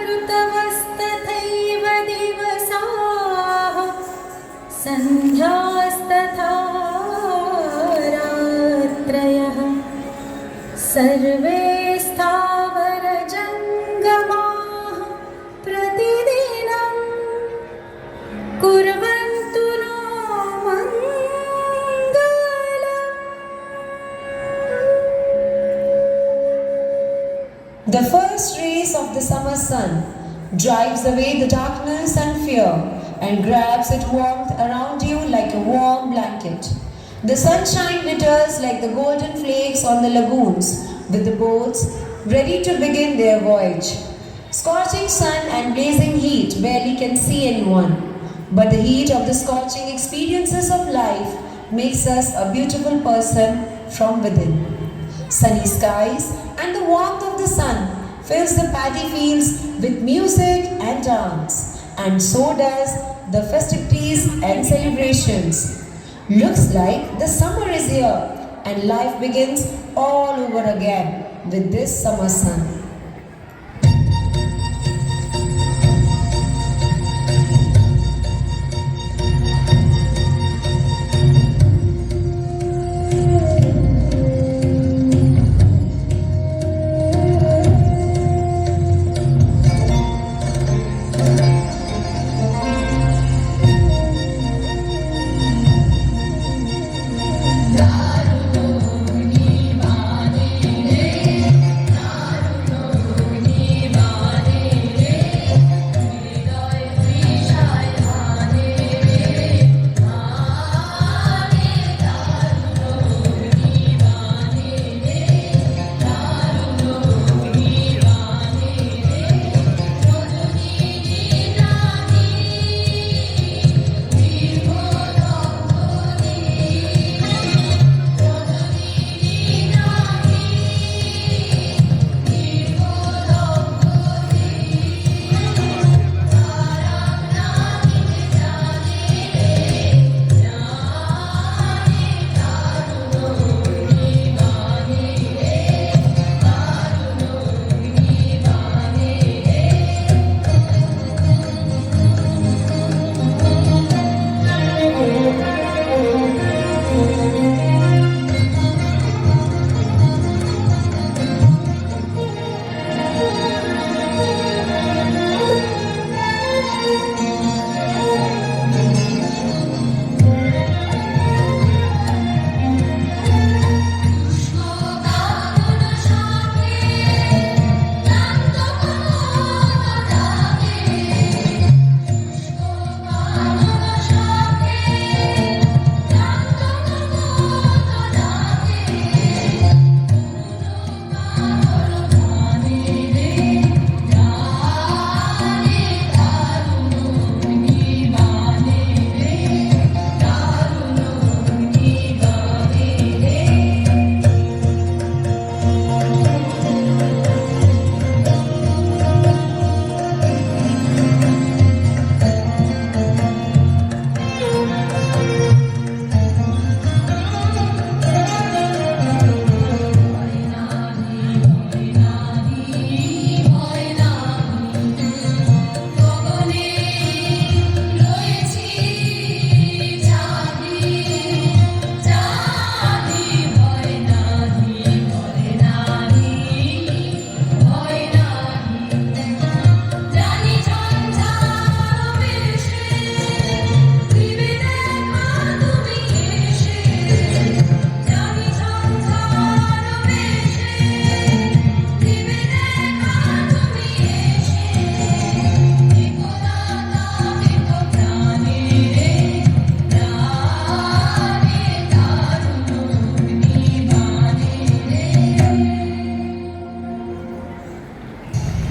ऋतवस्तथैव दिवसाः सन्ध्यास्तथा रात्रयः सर्वे स्थावरजङ्गमाः प्रतिदिनं कुर्वन्तु no मङ्गलम्. The first rays of the summer sun drives away the darkness and fear and grabs its warmth around you like a warm blanket. The sunshine glitters like the golden flakes on the lagoons, with the boats ready to begin their voyage. Scorching sun and blazing heat barely can see anyone, but the heat of the scorching experiences of life makes us a beautiful person from within. Sunny skies and the warmth of the sun fills the paddy fields with music and dance, and so does the festivities and celebrations. Looks like the summer is here and life begins all over again with this summer sun. दारुणो निवाने दारुणो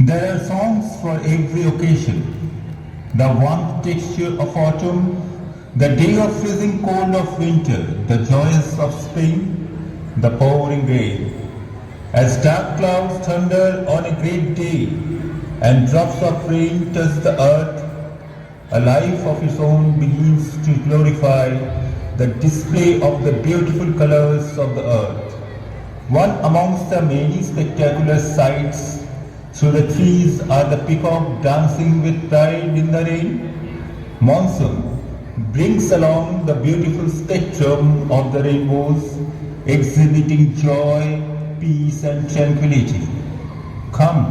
There are songs for every occasion. The warm texture of autumn, the day of freezing cold of winter, the joys of spring, the pouring rain. As dark clouds thunder on a great day and drops of rain touch the earth, a life of its own begins to glorify the display of the beautiful colors of the earth. One amongst the many spectacular sights through the trees are the peacock dancing with pride in the rain. Monsoon brings along the beautiful spectrum of the rainbows, exhibiting joy, peace and tranquility. Come,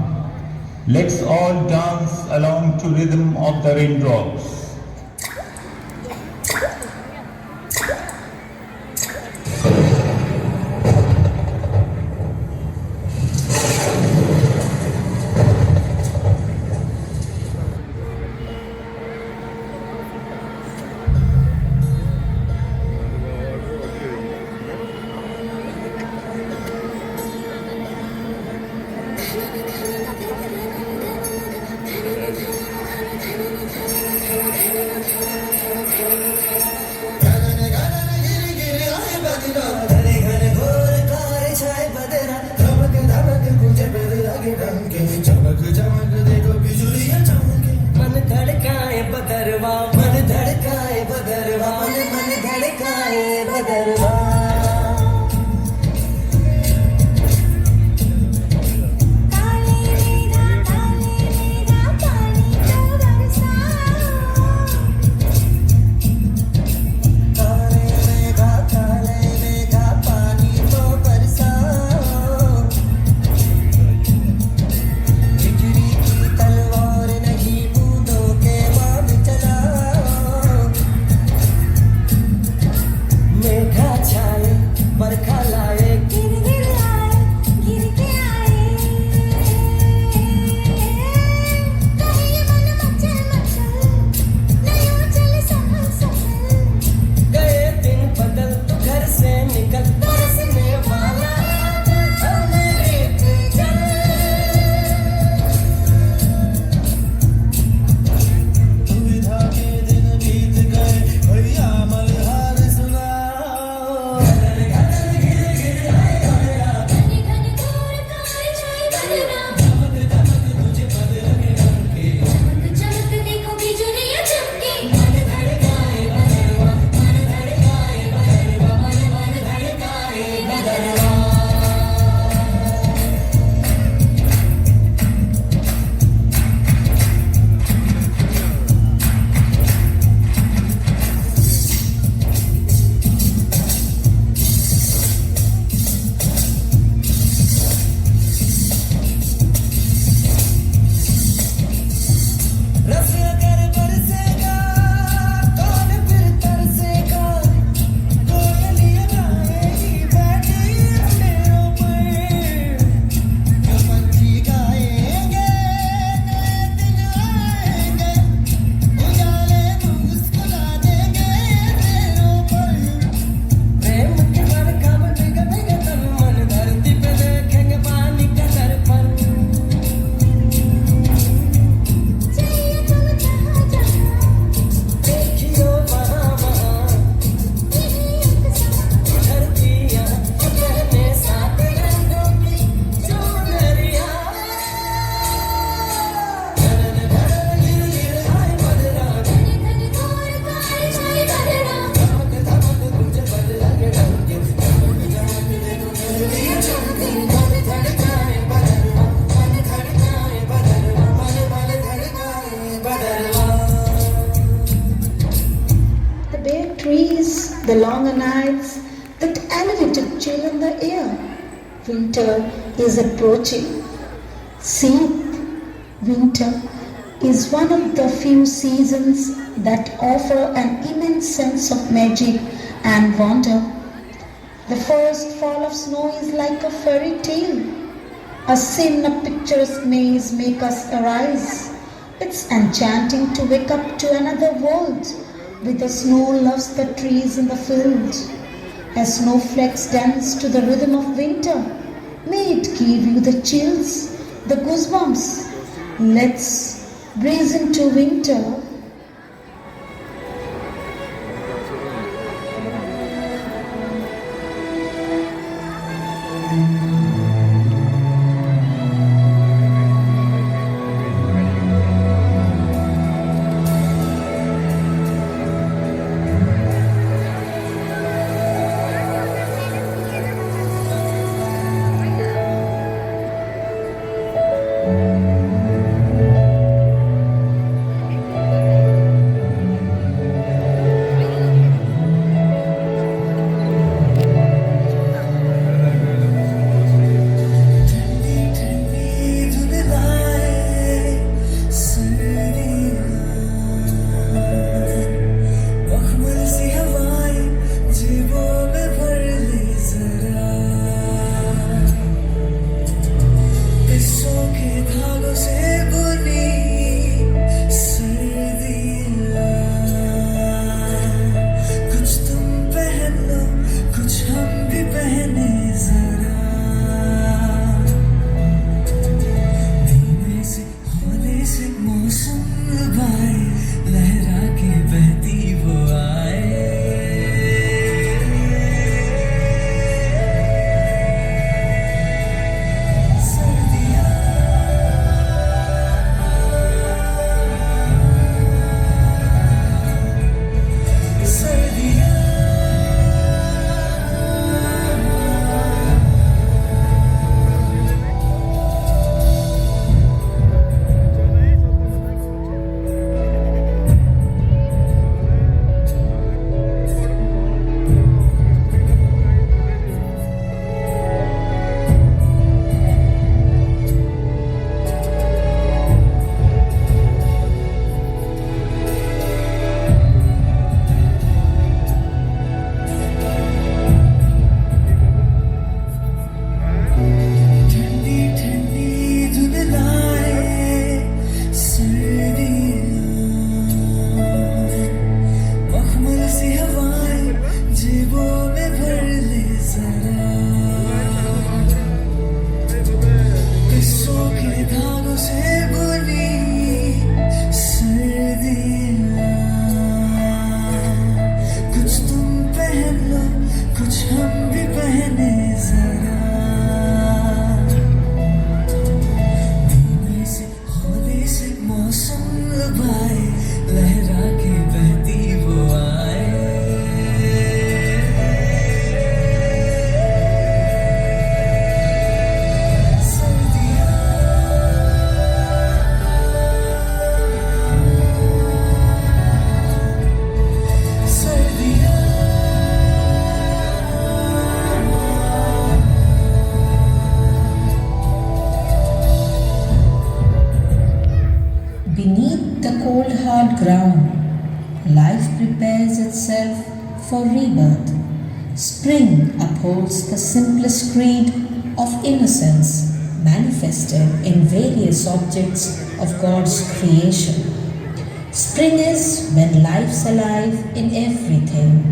let's all dance along to rhythm of the raindrops. The longer nights, that elevated chill in the air. Winter is approaching. See, winter is one of the few seasons that offer an immense sense of magic and wonder. The first fall of snow is like a fairy tale. A scene of picturesque maze make us arise. It's enchanting to wake up to another world, with the snow loves the trees in the field. As snowflakes dance to the rhythm of winter, may it give you the chills, the goosebumps, Let's breeze into winter. Beneath the cold hard ground, life prepares itself for rebirth. Spring upholds the simplest creed of innocence manifested in various objects of God's creation. Spring is when life's alive in everything.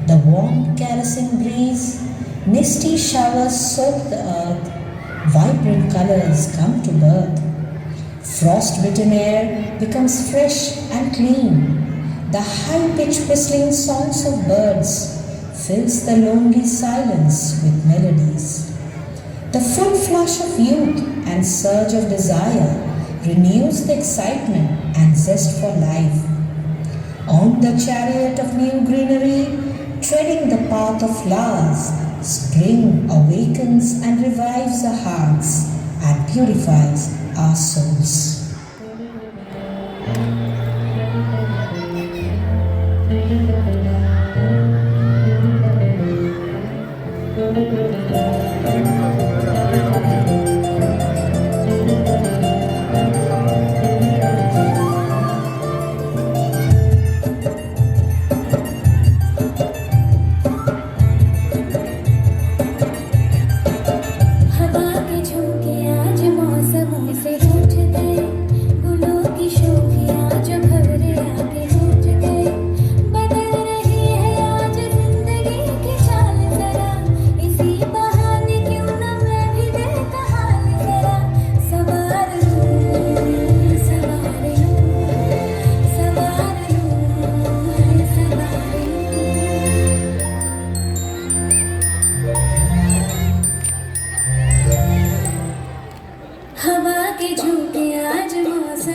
The warm caressing breeze, misty showers soak the earth, vibrant colors come to birth. Frost-bitten air becomes fresh and clean. The high-pitched whistling songs of birds fills the lonely silence with melodies. The full flush of youth and surge of desire renews the excitement and zest for life. On the chariot of new greenery, treading the path of flowers, spring awakens and revives our hearts and purifies our souls. हवा के झोंके आज मौसमों से रूठ गए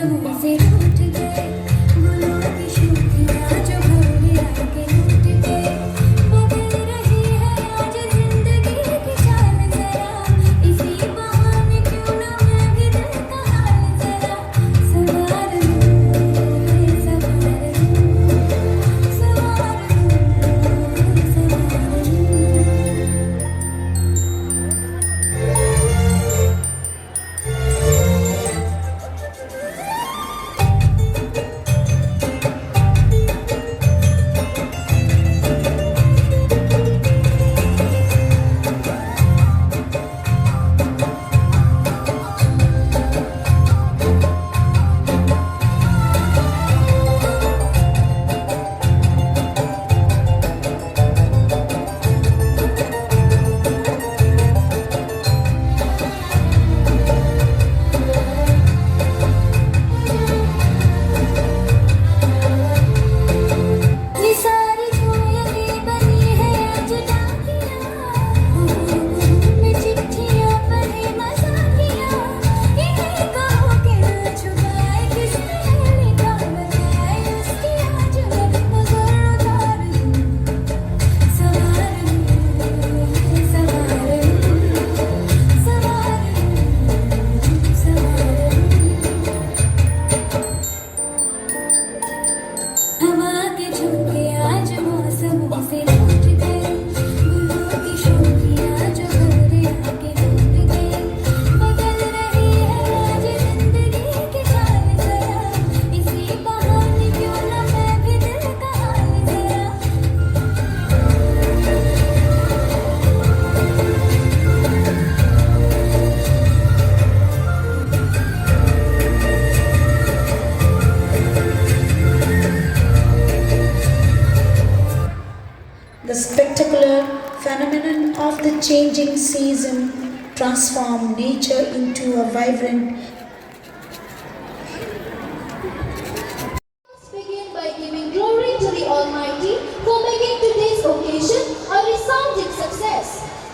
मौसमों से रूठ गए, गुलों की शोखियाँ जो भंवरे आके लूट गए। बदल रही है आज जिंदगी की चाल जरा, इसी बहाने क्यों ना मैं भी दिल का हाल जरा सवार लूं, सवार लूं, सवार लूं, सवार लूं। ये सारी जोयतें बनी है आज डाकियाँ, में चिट्ठियाँ पढ़े मज़ाकियाँ। इन्हें कहो कि न छुपाए, किसने लिखा बताए, उसकी आज मैं नज़र उतार लूं। सवार लूं, सवार लूं, सवार लूं, सवार लूं। हवा के झोंके आज मौसमों से रूठ गए, गुलों की शोखियाँ जो भंवरे आके लूट गए। बदल रही है आज जिंदगी की चाल जरा, इसी बहाने क्यों ना मैं भी दिल का हाल जरा The spectacular phenomenon of the changing season transformed nature into a vibrant. Let's begin by giving glory to the Almighty for making today's occasion a resounding success.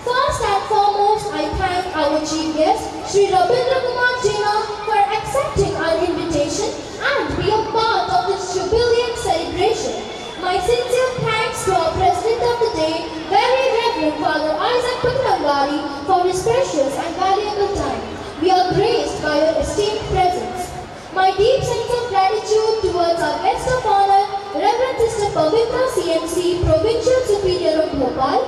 First and foremost, I thank our chief guest, Sri Rabindra Kumar Jina, for accepting our invitation and be a part of this jubilant celebration. My sincere thanks to our President of the Day, Very Reverend Father Isaac Putanangari, for his precious and valuable time. We are graced by your esteemed presence. My deep sense of gratitude towards our guest of honor, Reverend Sister Pavitra CMC, Provincial Superior of Bhopal,